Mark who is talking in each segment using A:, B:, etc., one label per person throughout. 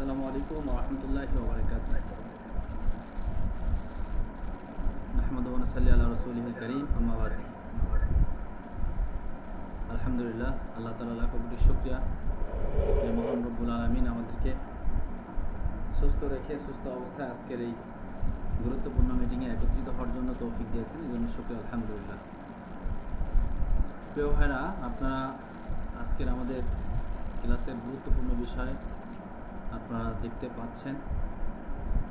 A: আসসালামু আলাইকুম ওয়া রাহমাতুল্লাহি ওয়া বারাকাতুহু। নাহমাদুহু ওয়া নুসাল্লি আলা রাসূলিহিল কারীম, আম্মা বা'দ। আলহামদুলিল্লাহ, আল্লাহ তাআলা লাখ কোটি শুকরিয়া যে মহান রব্বুল আলামিন আমাদেরকে সুস্থ রেখে সুস্থ অবস্থায় আজকের এই গুরুত্বপূর্ণ মিটিংয়ে একত্রিত হওয়ার জন্য তৌফিক দিয়েছেন, এই জন্য শুকরিয়া আলহামদুলিল্লাহ। প্রিয় ভাইরা, আপনারা আজকের আমাদের ক্লাসের গুরুত্বপূর্ণ বিষয় আপনারা দেখতে পাচ্ছেন।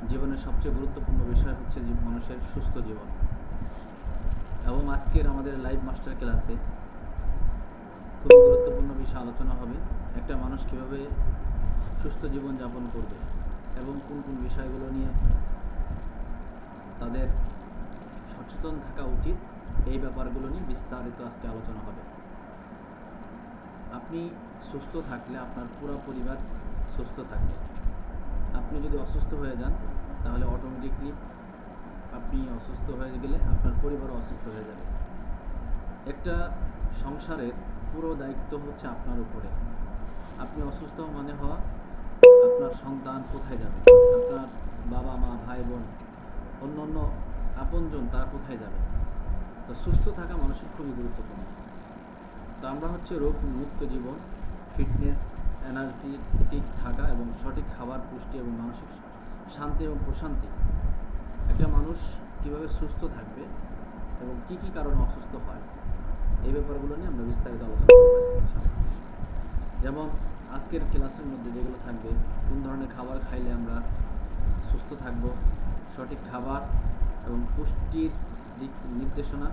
A: জীবনের সবচেয়ে গুরুত্বপূর্ণ বিষয় হচ্ছে মানুষের সুস্থ জীবন। এবং আজকের আমাদের লাইভ মাস্টার ক্লাসে খুবই গুরুত্বপূর্ণ বিষয় আলোচনা হবে। একটা মানুষ কীভাবে সুস্থ জীবন যাপন করবে এবং কোন কোন বিষয়গুলো নিয়ে তাদের সচেতন থাকা উচিত, এই ব্যাপারগুলো নিয়ে বিস্তারিত আজকে আলোচনা হবে। আপনি সুস্থ থাকলে আপনার পুরো পরিবার সুস্থ থাকবে। আপনি যদি অসুস্থ হয়ে যান তাহলে অটোমেটিকলি আপনি অসুস্থ হয়ে গেলে আপনার পরিবারও অসুস্থ হয়ে যাবে। একটা সংসারের পুরো দায়িত্ব হচ্ছে আপনার উপরে। আপনি অসুস্থ মানে হওয়া, আপনার সন্তান কোথায় যাবে, আপনার বাবা মা ভাই বোন অন্য অন্য আপনজন তারা কোথায় যাবে। তো সুস্থ থাকা মানুষের খুবই গুরুত্বপূর্ণ। তো আমরা হচ্ছে রোগ মুক্ত জীবন, ফিটনেস, এনার্জেটিক থাকা এবং সঠিক খাবার, পুষ্টি এবং মানসিক শান্তি এবং প্রশান্তি। একটা মানুষ কীভাবে সুস্থ থাকবে এবং কি কি কারণে অসুস্থ হয়, এই ব্যাপারগুলো নিয়ে আমরা বিস্তারিত আলোচনা করতেছি। যেমন আজকের ক্লাসের মধ্যে যেগুলো থাকবে, কোন ধরনের খাবার খাইলে আমরা সুস্থ থাকব, সঠিক খাবার এবং পুষ্টির দিক নির্দেশনা,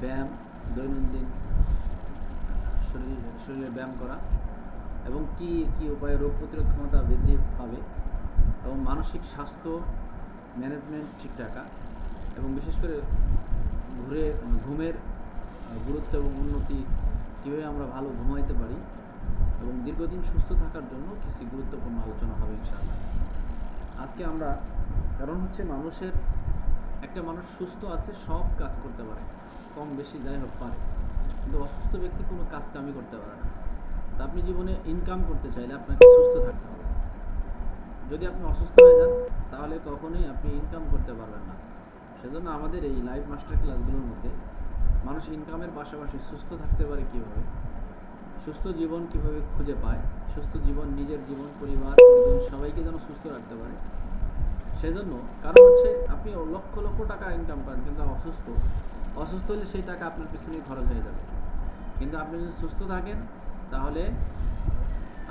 A: ব্যায়াম, দৈনন্দিন শরীরে ব্যায়াম করা এবং কি কি উপায়ে রোগ প্রতিরোধ ক্ষমতা বৃদ্ধি পাবে এবং মানসিক স্বাস্থ্য ম্যানেজমেন্ট ঠিক রাখা এবং বিশেষ করে ঘুমের গুরুত্ব এবং উন্নতি, কীভাবে আমরা ভালো ঘুমাইতে পারি এবং দীর্ঘদিন সুস্থ থাকার জন্য কিছু গুরুত্বপূর্ণ আলোচনা হবে ইনশাআল্লাহ আজকে আমরা। কারণ হচ্ছে একটা মানুষ সুস্থ আছে, সব কাজ করতে পারে, কম বেশি যাই হোক পারে, কিন্তু অসুস্থ ব্যক্তি কোনো কাজ কামই করতে পারে না। তা আপনি জীবনে ইনকাম করতে চাইলে আপনাকে সুস্থ থাকতে হবে। যদি আপনি অসুস্থ হয়ে যান তাহলে কখনোই আপনি ইনকাম করতে পারবেন না। সেজন্য আমাদের এই লাইভ মাস্টার ক্লাসগুলোর মধ্যে মানুষ ইনকামের পাশাপাশি সুস্থ থাকতে পারে কীভাবে, সুস্থ জীবন কীভাবে খুঁজে পায়, সুস্থ জীবন নিজের জীবন, পরিবার, পরিজন সবাইকে যেন সুস্থ রাখতে পারে। সেজন্য কারণ হচ্ছে আপনি লক্ষ লক্ষ টাকা ইনকাম করেন কিন্তু অসুস্থ হলে সেই টাকা আপনার পিছনেই খরচ হয়ে যাবে। কিন্তু আপনি যদি সুস্থ থাকেন তাহলে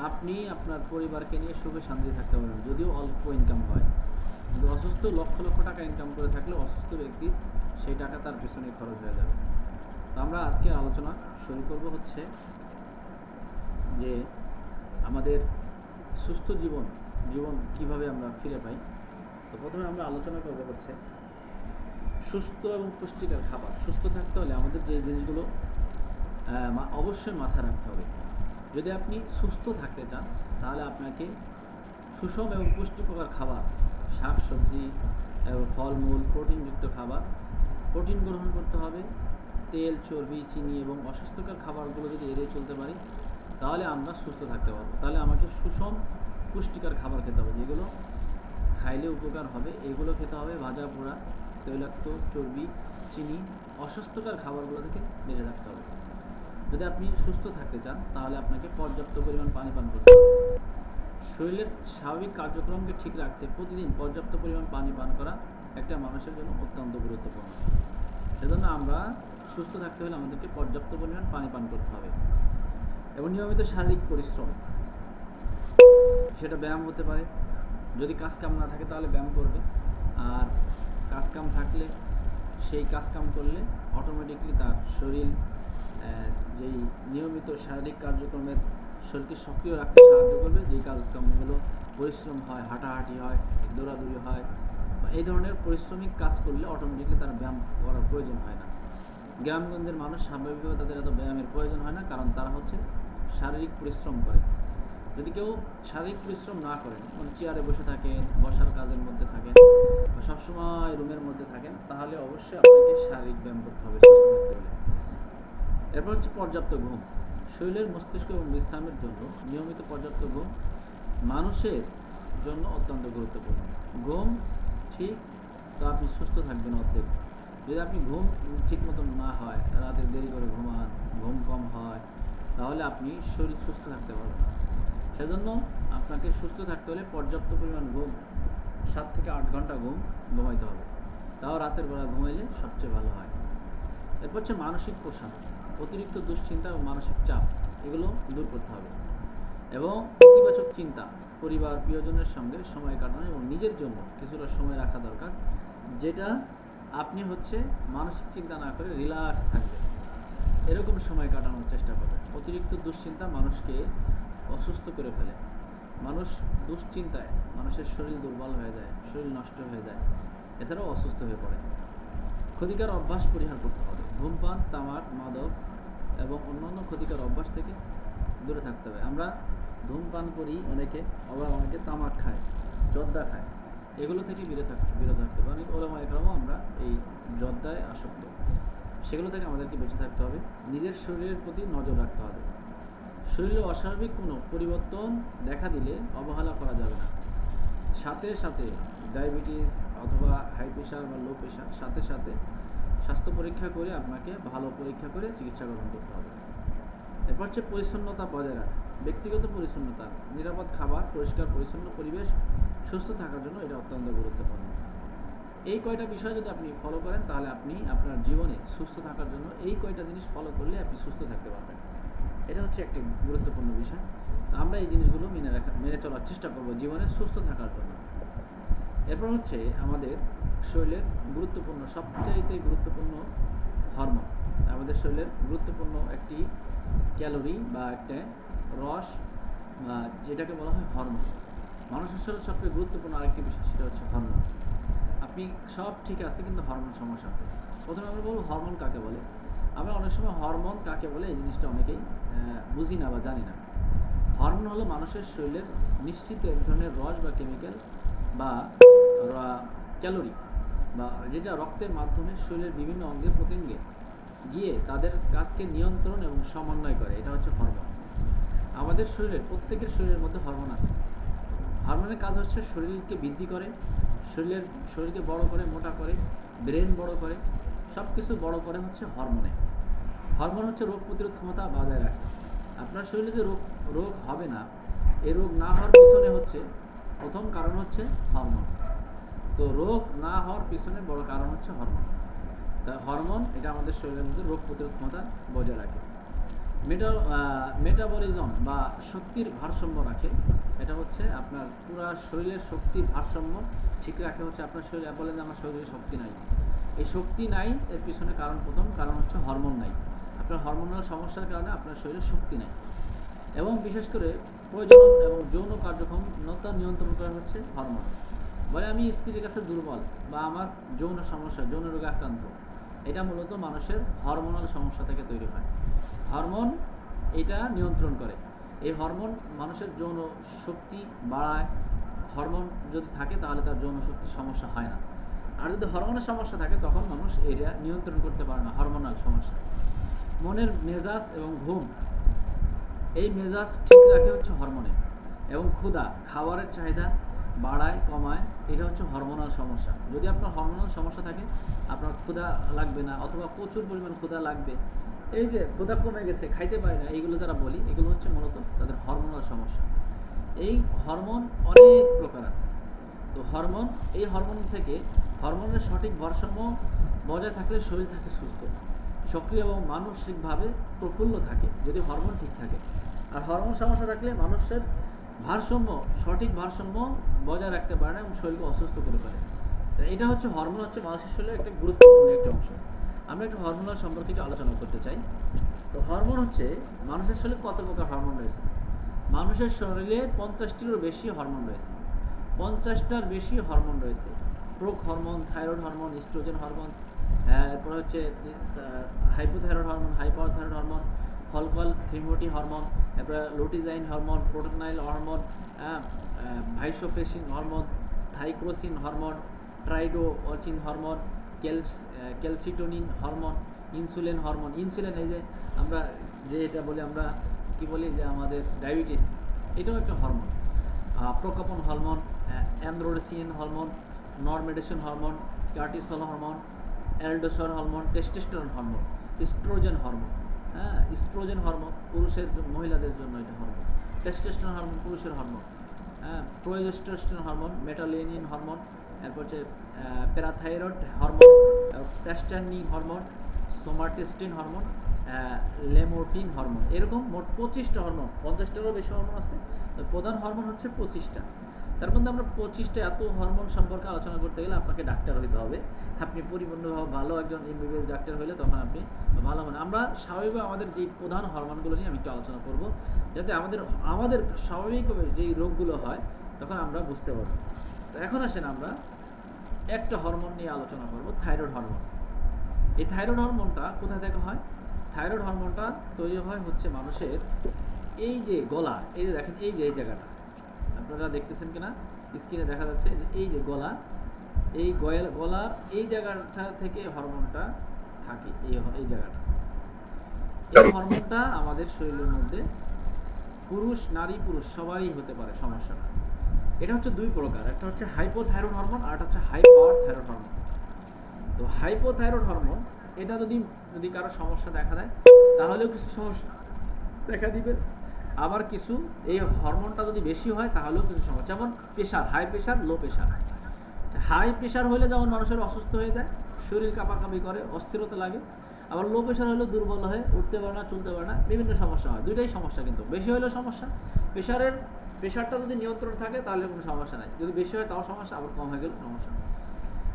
A: আপনি আপনার পরিবারকে নিয়ে সুখে শান্তি থাকতে পারবেন, যদিও অল্প ইনকাম হয়। কিন্তু অসুস্থ লক্ষ লক্ষ টাকা ইনকাম করে থাকলে অসুস্থ ব্যক্তির সেই টাকা তার পিছনে খরচ হয়ে যাবে। তো আমরা আজকে আলোচনা শুরু করব হচ্ছে যে আমাদের সুস্থ জীবন কিভাবে আমরা ফিরে পাই। তো প্রথমে আমরা আলোচনা করবো হচ্ছে সুস্থ এবং পুষ্টিকর খাবার। সুস্থ থাকতে হলে আমাদের যে জিনিসগুলো অবশ্যই মাথায় রাখতে হবে। যদি আপনি সুস্থ থাকতে চান তাহলে আপনাকে সুষম এবং পুষ্টিকর খাবার, শাক সবজি এবং ফলমূল, প্রোটিনযুক্ত খাবার, প্রোটিন গ্রহণ করতে হবে। তেল, চর্বি, চিনি এবং অস্বাস্থ্যকর খাবারগুলো যদি এড়িয়ে চলতে পারি তাহলে আমরা সুস্থ থাকতে পারবো। তাহলে আমাকে সুষম পুষ্টিকর খাবার খেতে হবে, যেগুলো খাইলে উপকার হবে, এগুলো খেতে হবে। ভাজা পোড়া, তৈলাক্ত, চর্বি, চিনি, অস্বাস্থ্যকর খাবারগুলো থেকে বেঁচে থাকতে হবে। যদি আপনি সুস্থ থাকতে চান তাহলে আপনাকে পর্যাপ্ত পরিমাণ পানি পান করতে হবে। শরীরের স্বাভাবিক কার্যক্রমকে ঠিক রাখতে প্রতিদিন পর্যাপ্ত পরিমাণ পানি পান করা একটা মানুষের জন্য অত্যন্ত গুরুত্বপূর্ণ। সেজন্য আমরা সুস্থ থাকতে হলে আমাদেরকে পর্যাপ্ত পরিমাণ পানি পান করতে হবে এবং নিয়মিত শারীরিক পরিশ্রম, সেটা ব্যায়াম হতে পারে। যদি কাজ কাম না থাকে তাহলে ব্যায়াম করবে, আর কাজ কাম থাকলে সেই কাজ কাম করলে অটোমেটিকলি তার শরীর যেই নিয়মিত শারীরিক কার্যক্রমের শরীরকে সক্রিয় রাখতে সাহায্য করবে। যেই কাজকর্মগুলো পরিশ্রম হয়, হাঁটাহাঁটি হয়, দৌড়াদৌড়ি হয়, এই ধরনের পরিশ্রমিক কাজ করলে অটোমেটিকলি তার ব্যায়াম করার প্রয়োজন হয় না। গ্রামগঞ্জের মানুষ স্বাভাবিকভাবে তাদের এত ব্যায়ামের প্রয়োজন হয় না, কারণ তারা হচ্ছে শারীরিক পরিশ্রম করে। যদি কেউ শারীরিক পরিশ্রম না করেন, মানে চেয়ারে বসে থাকেন, বসার কাজের মধ্যে থাকেন, সবসময় রুমের মধ্যে থাকেন, তাহলে অবশ্যই আপনাকে শারীরিক ব্যায়াম করতে হবে সুস্থ থাকতে হলে। এরপর হচ্ছে পর্যাপ্ত ঘুম। শরীরের, মস্তিষ্ক এবং বিশ্রামের জন্য নিয়মিত পর্যাপ্ত ঘুম মানুষের জন্য অত্যন্ত গুরুত্বপূর্ণ। ঘুম ঠিক, তো আপনি সুস্থ থাকবেন অর্ধেক। যদি আপনি ঘুম ঠিক মতন না হয়, রাতে দেরি করে ঘুমান, ঘুম কম হয়, তাহলে আপনি শরীর সুস্থ থাকতে পারবেন না। সেজন্য আপনাকে সুস্থ থাকতে হলে পর্যাপ্ত পরিমাণ ঘুম, 7 থেকে 8 ঘন্টা ঘুমাইতে হবে। তাও রাতের বেলা ঘুমাইলে সবচেয়ে ভালো হয়। এরপর হচ্ছে মানসিক প্রশান্ত। অতিরিক্ত দুশ্চিন্তা ও মানসিক চাপ এগুলো দূর করতে হবে, এবং ইতিবাচক চিন্তা, পরিবার প্রিয়জনের সঙ্গে সময় কাটানো এবং নিজের জন্য কিছুটা সময় রাখা দরকার, যেটা আপনি হচ্ছে মানসিক চিন্তা না করে রিল্যাক্স থাকবেন, এরকম সময় কাটানোর চেষ্টা করবেন। অতিরিক্ত দুশ্চিন্তা মানুষকে অসুস্থ করে ফেলে। মানুষ দুশ্চিন্তায় মানুষের শরীর দুর্বল হয়ে যায়, শরীর নষ্ট হয়ে যায়, এছাড়াও অসুস্থ হয়ে পড়ে। ক্ষতিকর অভ্যাস পরিহার করতে হবে। ধূমপান, তামাক, মাদক এবং অন্যান্য ক্ষতিকর অভ্যাস থেকে দূরে থাকতে হবে। আমরা ধূমপান করি অনেকে, আবার অনেকে তামাক খায়, জর্দা খায়, এগুলো থেকে বিরত থাকতে হবে। অনেক ওলামা একরামও আমরা এই জর্দায় আসক্ত, সেগুলো থেকে আমাদেরকে বেঁচে থাকতে হবে। নিজের শরীরের প্রতি নজর রাখতে হবে। শরীরে অস্বাভাবিক কোনো পরিবর্তন দেখা দিলে অবহেলা করা যাবে না। সাথে সাথে ডায়াবেটিস অথবা হাই প্রেশার বা লো প্রেশার, সাথে সাথে স্বাস্থ্য পরীক্ষা করে আপনাকে ভালো পরীক্ষা করে চিকিৎসা গ্রহণ করতে হবে। এরপর হচ্ছে পরিচ্ছন্নতা বজায় রাখা। ব্যক্তিগত পরিচ্ছন্নতা, নিরাপদ খাবার, পরিষ্কার পরিচ্ছন্ন পরিবেশ, সুস্থ থাকার জন্য এটা অত্যন্ত গুরুত্বপূর্ণ। এই কয়টা বিষয় যদি আপনি ফলো করেন, তাহলে আপনি আপনার জীবনে সুস্থ থাকার জন্য এই কয়টা জিনিস ফলো করলে আপনি সুস্থ থাকতে পারবেন। এটা হচ্ছে একটি গুরুত্বপূর্ণ বিষয়। আমরা এই জিনিসগুলো মেনে চলার চেষ্টা করব জীবনে সুস্থ থাকার জন্য। এরপর হচ্ছে আমাদের শরীরের গুরুত্বপূর্ণ, সবচাইতে গুরুত্বপূর্ণ হরমোন। আমাদের শরীরের গুরুত্বপূর্ণ একটি ক্যালোরি বা একটা রস, বা যেটাকে বলা হয় হরমোন। মানুষের শরীরে সবচেয়ে গুরুত্বপূর্ণ আরেকটি বিষয়, সেটা হচ্ছে হরমোন। আপনি সব ঠিক আছে, কিন্তু হরমোন সমস্যা আছে। প্রথমে আমরা বলবো হরমোন কাকে বলে। আমরা অনেক সময় হরমোন কাকে বলে এই জিনিসটা অনেকেই বুঝি না বা জানি না। হরমোন হলো মানুষের শরীরের নিশ্চিত এক ধরনের রস বা কেমিক্যাল বা ক্যালোরি, বা যেটা রক্তের মাধ্যমে শরীরের বিভিন্ন অঙ্গে প্রত্যঙ্গে গিয়ে তাদের কাজকে নিয়ন্ত্রণ এবং সমন্বয় করে। এটা হচ্ছে হরমোন। আমাদের শরীরের প্রত্যেকের শরীরের মধ্যে হরমোন আছে। হরমোনের কাজ হচ্ছে শরীরকে বৃদ্ধি করে, শরীরকে বড় করে, মোটা করে, ব্রেন বড় করে, সব কিছু বড় করে হচ্ছে হরমোনে। হরমোন হচ্ছে রোগ প্রতিরোধ ক্ষমতা বজায় রাখে। আপনার শরীরে যে রোগ হবে না, এই রোগ না হওয়ার পিছনে হচ্ছে প্রথম কারণ হচ্ছে হরমোন। তো রোগ না হওয়ার পিছনে বড় কারণ হচ্ছে হরমোন। তা হরমোন এটা আমাদের শরীরের মধ্যে রোগ প্রতিরোধ ক্ষমতা বজায় রাখে। মেটাবলিজম বা শক্তির ভারসাম্য রাখে। এটা হচ্ছে আপনার পুরো শরীরের শক্তির ভারসাম্য ঠিক রাখে। হচ্ছে আপনার শরীরে বলেন যে আমার শরীরে শক্তি নাই, এই শক্তি নাই এর পিছনে প্রথম কারণ হচ্ছে হরমোন নাই। আপনার হরমোনাল সমস্যার কারণে আপনার শরীরে শক্তি নাই। এবং বিশেষ করে প্রজনন এবং যৌন কার্যক্ষমতা নিয়ন্ত্রণ করা হচ্ছে হরমোন। বলে আমি স্ত্রীর কাছে দুর্বল বা আমার যৌন সমস্যা, যৌন রোগে আক্রান্ত, এটা মূলত মানুষের হরমোনাল সমস্যা থেকে তৈরি হয়। হরমোন এটা নিয়ন্ত্রণ করে। এই হরমোন মানুষের যৌন শক্তি বাড়ায়। হরমোন যদি থাকে তাহলে তার যৌন শক্তির সমস্যা হয় না। আর যদি হরমোনের সমস্যা থাকে তখন মানুষ এটা নিয়ন্ত্রণ করতে পারে না, হরমোনাল সমস্যা। মনের মেজাজ এবং ঘুম, এই মেজাজ ঠিক রাখে হচ্ছে হরমোনে। এবং ক্ষুধা, খাবারের চাহিদা বাড়ায় কমায়, এটা হচ্ছে হরমোনাল সমস্যা। যদি আপনার হরমোনাল সমস্যা থাকে, আপনার ক্ষুধা লাগবে না, অথবা প্রচুর পরিমাণ ক্ষুধা লাগবে, এই যে ক্ষুধা কমে গেছে, খাইতে পারে না, এইগুলো যারা বলি, এগুলো হচ্ছে মূলত তাদের হরমোনাল সমস্যা। এই হরমোন অনেক প্রকার আছে। তো এই হরমোন থেকে হরমোনের সঠিক ভারসাম্য বজায় থাকলে শরীর থাকে সুস্থ, সক্রিয় এবং মানসিকভাবে প্রফুল্ল থাকে, যদি হরমোন ঠিক থাকে। আর হরমোন সমস্যা থাকলে মানুষের সঠিক ভারসাম্য বজায় রাখতে পারে না এবং শরীরকে অসুস্থ করে ফেলে। এটা হচ্ছে হরমোন, হচ্ছে মানুষের শরীরের একটা গুরুত্বপূর্ণ একটা অংশ। আমরা একটু হরমোনাল সম্পর্কে একটু আলোচনা করতে চাই। তো হরমোন হচ্ছে মানুষের শরীরে কত প্রকার হরমোন রয়েছে। মানুষের শরীরে 50টিরও বেশি হরমোন রয়েছে। 50টার বেশি হরমোন রয়েছে। প্রোক hormone, thyroid hormone, oestrogen hormone, এরপর হচ্ছে হাইপোথাইরয়েড হরমোন, হাইপারথাইরয়েড হরমোন, ফলকল থিমোটি হরমোন, এরপরে লুটিজাইন হরমোন, প্রোটোনাইল হরমোন, ভাইসোপ্রেসিন হরমোন, থাইক্রোসিন হরমোন, ট্রাইডোঅচিন hormone, calcitonin hormone, insulin hormone. Insulin এই যে আমরা এটা বলি, আমরা কি বলি যে আমাদের ডায়াবেটিস, এটাও একটা হরমোন। প্রকোপন হরমোন, অ্যান্ড্রোডেসিন হরমোন, নরমেডেশন hormone, cortisol hormone, aldosterone hormone, testosterone hormone, oestrogen hormone. হ্যাঁ, ইস্ট্রোজেন হরমোন পুরুষের মহিলাদের জন্য এটা হরমোন। টেস্টোস্টেরন হরমোন পুরুষের হরমোন। হ্যাঁ, প্রোজেস্টেরন হরমোন, মেটালেনিন হরমোন, এরপর হচ্ছে প্যারাথাইরয়েড হরমোন, টেস্টানিন হরমোন, সোমাটেস্টিন হরমোন, লেমোটিন হরমোন। এরকম মোট 25টা হরমোন, 50টারও বেশি হরমোন আছে। প্রধান হরমোন হচ্ছে 25টা। তার মধ্যে আমরা 25টা এত হরমোন সম্পর্কে আলোচনা করতে গেলে আপনাকে ডাক্তার হইতে হবে। আপনি পরিপূর্ণভাবে ভালো একজন এমবিবিএস ডাক্তার হলে তখন আপনি ভালো মানে আমরা স্বাভাবিকভাবে আমাদের যে প্রধান হরমোনগুলো নিয়ে আমি একটু আলোচনা করব, যাতে আমাদের স্বাভাবিকভাবে যেই রোগগুলো হয় তখন আমরা বুঝতে পারবো। তো এখন আসেন আমরা একটা হরমোন নিয়ে আলোচনা করব, থাইরয়েড হরমোন। এই থাইরয়েড হরমোনটা কোথা থেকে হয়? থাইরয়েড হরমোনটা তৈরি হয় হচ্ছে মানুষের এই যে গলা, এই যে দেখেন এই যে এই জায়গাটা আপনারা দেখতেছেন কিনা স্ক্রিনে দেখা যাচ্ছে যে এই যে গলা, এই গলার এই জায়গাটা থেকে হরমোনটা থাকে। এই জায়গাটা, এই হরমোনটা আমাদের শরীরের মধ্যে পুরুষ নারী পুরুষ সবারই হতে পারে সমস্যাটা। এটা হচ্ছে দুই প্রকার, একটা হচ্ছে হাইপোথাইরয়েড হরমোন আর একটা হচ্ছে হাই পাওয়ার থাইরয়েড হরমোন। তো হাইপোথাইরয়েড হরমোন এটা যদি কারো সমস্যা দেখা দেয় তাহলেও কিছু সমস্যা দেখা দিবে, আবার কিছু এই হরমোনটা যদি বেশি হয় তাহলেও কিছু সমস্যা, যেমন pressure, high pressure, low pressure. High pressure হলে যেমন মানুষের অসুস্থ হয়ে যায়, শরীর কাঁপাকাঁপি করে, অস্থিরতা লাগে। আবার লো প্রেশার হলে দুর্বল হয়, উঠতে পারে না, চলতে পারে না, বিভিন্ন সমস্যা হয়। দুইটাই সমস্যা, কিন্তু বেশি হলেও সমস্যা। প্রেশারটা যদি নিয়ন্ত্রণ থাকে তাহলে কোনো সমস্যা নাই, যদি বেশি হয় তাও সমস্যা, আবার কম হয়ে গেলে সমস্যা।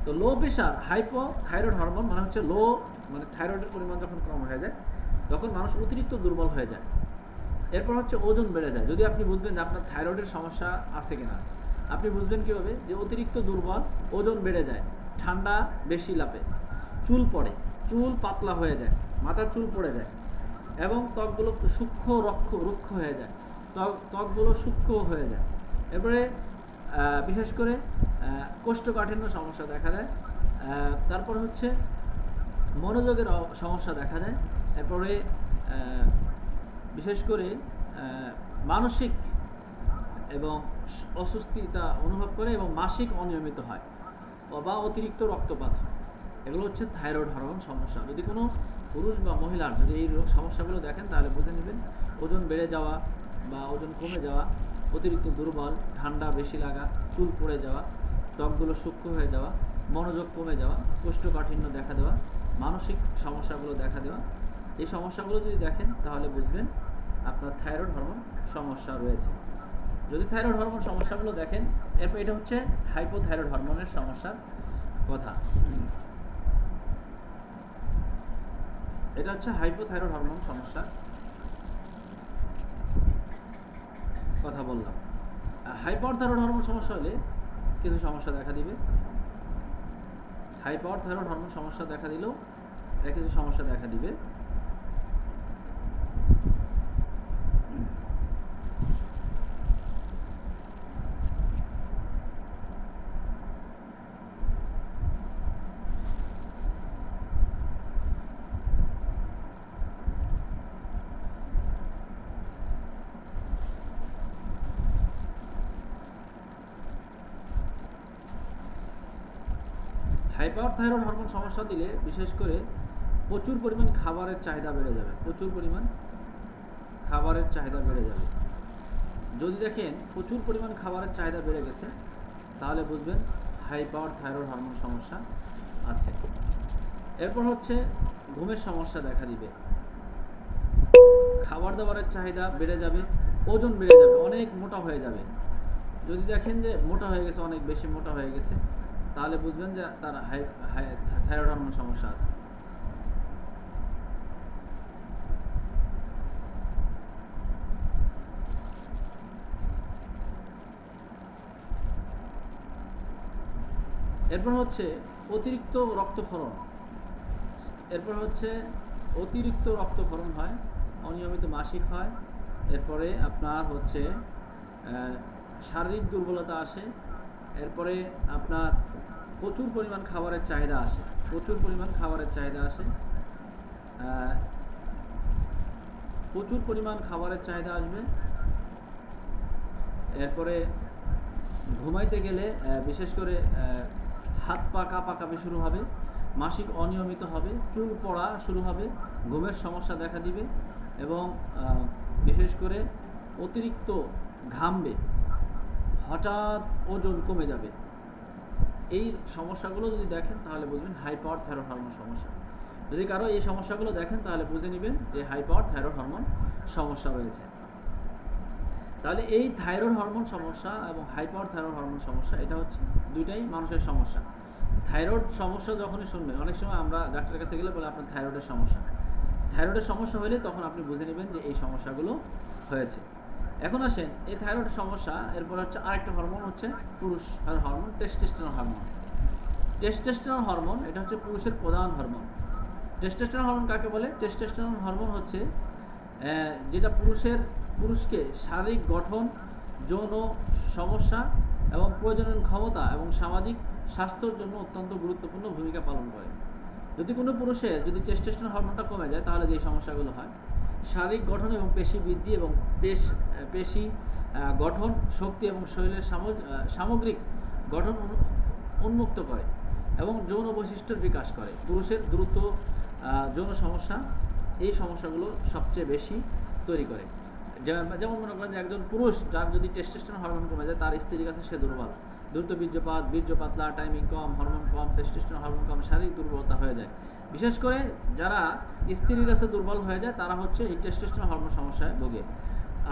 A: তো লো প্রেশার হাইপোথাইরয়েড হরমোন মানে হচ্ছে লো, মানে থাইরয়েডের পরিমাণ যখন কম হয়ে যায় তখন মানুষ অতিরিক্ত দুর্বল হয়ে যায়। এরপর হচ্ছে ওজন বেড়ে যায়। যদি আপনি বুঝবেন যে আপনার থাইরয়েডের সমস্যা আছে কিনা, আপনি বুঝবেন কীভাবে? যে অতিরিক্ত দুর্বল, ওজন বেড়ে যায়, ঠান্ডা বেশি লাপে, চুল পড়ে, চুল পাতলা হয়ে যায়, মাথার চুল পড়ে যায়, এবং ত্বকগুলো সূক্ষ্ম রুক্ষ হয়ে যায়, ত্বকগুলো সূক্ষ্ম হয়ে যায়। এরপরে বিশেষ করে কোষ্ঠকাঠিন্য সমস্যা দেখা দেয়। তারপর হচ্ছে মনোযোগের সমস্যা দেখা যায়। এরপরে বিশেষ করে মানসিক এবং অস্বস্তিতা অনুভব করে এবং মাসিক অনিয়মিত হয় বা অতিরিক্ত রক্তপাত হয়। এগুলো হচ্ছে থাইরয়েড হরমোন সমস্যা। যদি কোনো পুরুষ বা মহিলার যদি এই সমস্যাগুলো দেখেন তাহলে বুঝে নেবেন ওজন বেড়ে যাওয়া বা ওজন কমে যাওয়া, অতিরিক্ত দুর্বল, ঠান্ডা বেশি লাগা, চুল পড়ে যাওয়া, ত্বকগুলো সূক্ষ্ম হয়ে যাওয়া, মনোযোগ কমে যাওয়া, কোষ্ঠকাঠিন্য দেখা দেওয়া, মানসিক সমস্যাগুলো দেখা দেওয়া। এই সমস্যাগুলো যদি দেখেন তাহলে বুঝবেন আপনার থাইরয়েড হরমোন সমস্যা রয়েছে। যদি থাইরয়েড হরমোন সমস্যাগুলো দেখেন, এরপর এটা হচ্ছে হাইপোথাইরয়েড হরমোনের সমস্যার কথা। এটা হচ্ছে হাইপোথাইরয়েড হরমোন সমস্যার কথা বললাম। হাইপারথাইরয়েড হরমোন সমস্যা হলে কিছু সমস্যা দেখা দিবে। হাইপারথাইরয়েড হরমোন সমস্যা দেখা দিলেও কিছু সমস্যা দেখা দিবে। হাইপারথাইরয়েড হরমোন সমস্যা দিলে বিশেষ করে প্রচুর পরিমাণ খাবারের চাহিদা বেড়ে যাবে, প্রচুর পরিমাণ খাবারের চাহিদা বেড়ে যাবে। যদি দেখেন প্রচুর পরিমাণ খাবারের চাহিদা বেড়ে গেছে তাহলে বুঝবেন হাইপারথাইরয়েড হরমোন সমস্যা আছে। এরপর হচ্ছে ঘুমের সমস্যা দেখা দিবে, খাবার দাবারের চাহিদা বেড়ে যাবে, ওজন বেড়ে যাবে, অনেক মোটা হয়ে যাবে। যদি দেখেন যে মোটা হয়ে গেছে, অনেক বেশি মোটা হয়ে গেছে, তাহলে বুঝবেন যে তার থাইরয়েড হরমোন সমস্যা আছে। এরপর হচ্ছে অতিরিক্ত রক্তক্ষরণ। হয়, অনিয়মিত মাসিক হয়। এরপরে আপনার হচ্ছে শারীরিক দুর্বলতা আসে। এরপরে আপনার প্রচুর পরিমাণ খাবারের চাহিদা আসে, প্রচুর পরিমাণ খাবারের চাহিদা আসবে। এরপরে ঘুমাইতে গেলে বিশেষ করে হাত পা কাঁপাকাঁপি শুরু হবে, মাসিক অনিয়মিত হবে, চুল পড়া শুরু হবে, ঘুমের সমস্যা দেখা দিবে এবং বিশেষ করে অতিরিক্ত ঘামবে, হঠাৎ ওজন কমে যাবে। এই সমস্যাগুলো যদি দেখেন তাহলে বুঝবেন হাই পাওয়ার থাইরয়েড হরমোন সমস্যা। যদি কারো এই সমস্যাগুলো দেখেন তাহলে বুঝে নেবেন যে হাই পাওয়ার থাইরয়েড হরমোন সমস্যা রয়েছে। তাহলে এই থাইরয়েড হরমোন সমস্যা এবং হাই পাওয়ার থাইরয়েড হরমোন সমস্যা এটা হচ্ছে দুইটাই মানুষের সমস্যা। থাইরয়েড সমস্যা যখনই শুনবেন, অনেক সময় আমরা ডাক্তারের কাছে গেলে বলে আপনার থাইরয়েডের সমস্যা। থাইরয়েডের সমস্যা হলে তখন আপনি বুঝে নেবেন যে এই সমস্যাগুলো হয়েছে। এখন আসেন এই থাইরয়েড সমস্যা, এরপর হচ্ছে আরেকটা হরমোন হচ্ছে পুরুষের hormone, testosterone hormone. Testosterone hormone এটা হচ্ছে পুরুষের প্রধান হরমোন। টেস্টোস্টেরন হরমোন কাকে বলে? টেস্টোস্টেরন হরমোন হচ্ছে যেটা পুরুষকে শারীরিক গঠন, যৌন সমস্যা এবং প্রজনন ক্ষমতা এবং সামাজিক স্বাস্থ্যের জন্য অত্যন্ত গুরুত্বপূর্ণ ভূমিকা পালন করে। যদি কোনো পুরুষের যদি টেস্টোস্টেরন হরমোনটা কমে যায় তাহলে যে সমস্যাগুলো হয়, শারীরিক গঠন এবং পেশি বৃদ্ধি এবং পেশি গঠন, শক্তি এবং শরীরের সামগ্রিক গঠন উন্মুক্ত করে এবং যৌন বৈশিষ্ট্যের বিকাশ করে। পুরুষের দ্রুত যৌন সমস্যা এই সমস্যাগুলো সবচেয়ে বেশি তৈরি করে। যেমন মনে করেন যে একজন পুরুষ যার যদি টেস্টোস্টেরন হরমোন কমে যায়, তার স্ত্রীর কাছে সে দুর্বল, দ্রুত বীর্য পাতলা, টাইমিং কম, হরমোন কম, টেস্টোস্টেরন হরমোন কম, শারীরিক দুর্বলতা হয়ে যায়। বিশেষ করে যারা স্ত্রীর কাছে দুর্বল হয়ে যায় তারা হচ্ছে এই টেস্টোস্টেরন হরমোন সমস্যায় ভোগে।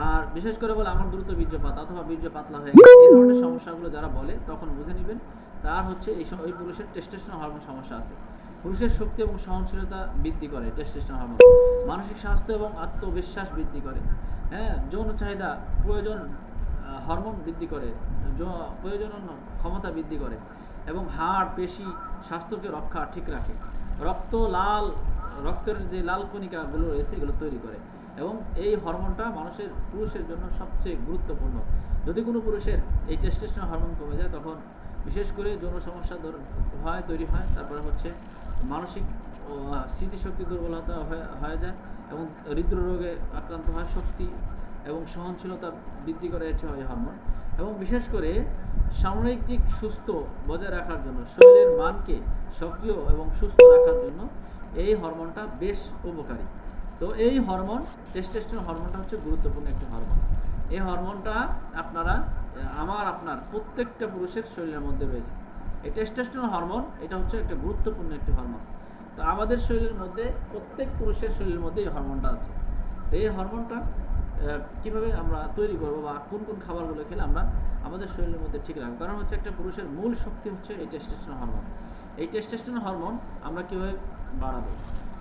A: আর বিশেষ করে বলে আমার দ্রুত বীর্যপাত অথবা বীর্য পাতলা হয়ে গেছে, এই ধরনের সমস্যাগুলো যারা বলে তখন বুঝে নেবেন তার হচ্ছে এই পুরুষের টেস্টোস্টেরন হরমোন সমস্যা আছে। পুরুষের শক্তি এবং সহনশীলতা বৃদ্ধি করে টেস্টোস্টেরন হরমোন, মানসিক স্বাস্থ্য এবং আত্মবিশ্বাস বৃদ্ধি করে, যৌন চাহিদা প্রয়োজন হরমোন বৃদ্ধি করে, প্রয়োজনীয় ক্ষমতা বৃদ্ধি করে এবং হাড়, পেশি স্বাস্থ্যকে ঠিক রাখে। রক্তের যে লাল কণিকাগুলো রয়েছে এগুলো তৈরি করে এবং এই হরমোনটা পুরুষের জন্য সবচেয়ে গুরুত্বপূর্ণ। যদি কোনো পুরুষের এই টেস্টোস্টেরন হরমোন কমে যায় তখন বিশেষ করে যৌন সমস্যা তৈরি হয়, তারপরে হচ্ছে মানসিক স্মৃতিশক্তি দুর্বলতা হয়ে যায় এবং হৃদরোগে আক্রান্ত হয়, শক্তি এবং সহনশীলতা বৃদ্ধি করে এই হরমোন। এবং বিশেশ করে সাময়িক সুস্থ বজায় রাখার জন্য, শরীরের মানকে সক্রিয় এবং সুস্থ রাখার জন্য এই হরমোনটা বেশ উপকারী। তো এই হরমোন টেস্টোস্টেরন হরমোনটা হচ্ছে গুরুত্বপূর্ণ একটি হরমোন। এই হরমোনটা আপনার প্রত্যেকটা পুরুষের শরীরের মধ্যে রয়েছে। এই টেস্টোস্টেরন হরমোন এটা হচ্ছে একটা গুরুত্বপূর্ণ একটি হরমোন। তো আমাদের শরীরের মধ্যে, প্রত্যেক পুরুষের শরীরের মধ্যে এই হরমোনটা আছে। তো এই হরমোনটা কিভাবে আমরা তৈরি করবো বা কোন কোন খাবারগুলো খেলে আমরা আমাদের শরীরের মধ্যে ঠিক রাখবো? কারণ হচ্ছে একটা পুরুষের মূল শক্তি হচ্ছে এই টেস্টোস্টেরন হরমোন। এই টেস্টোস্টেরন হরমোন আমরা কীভাবে বাড়াবো?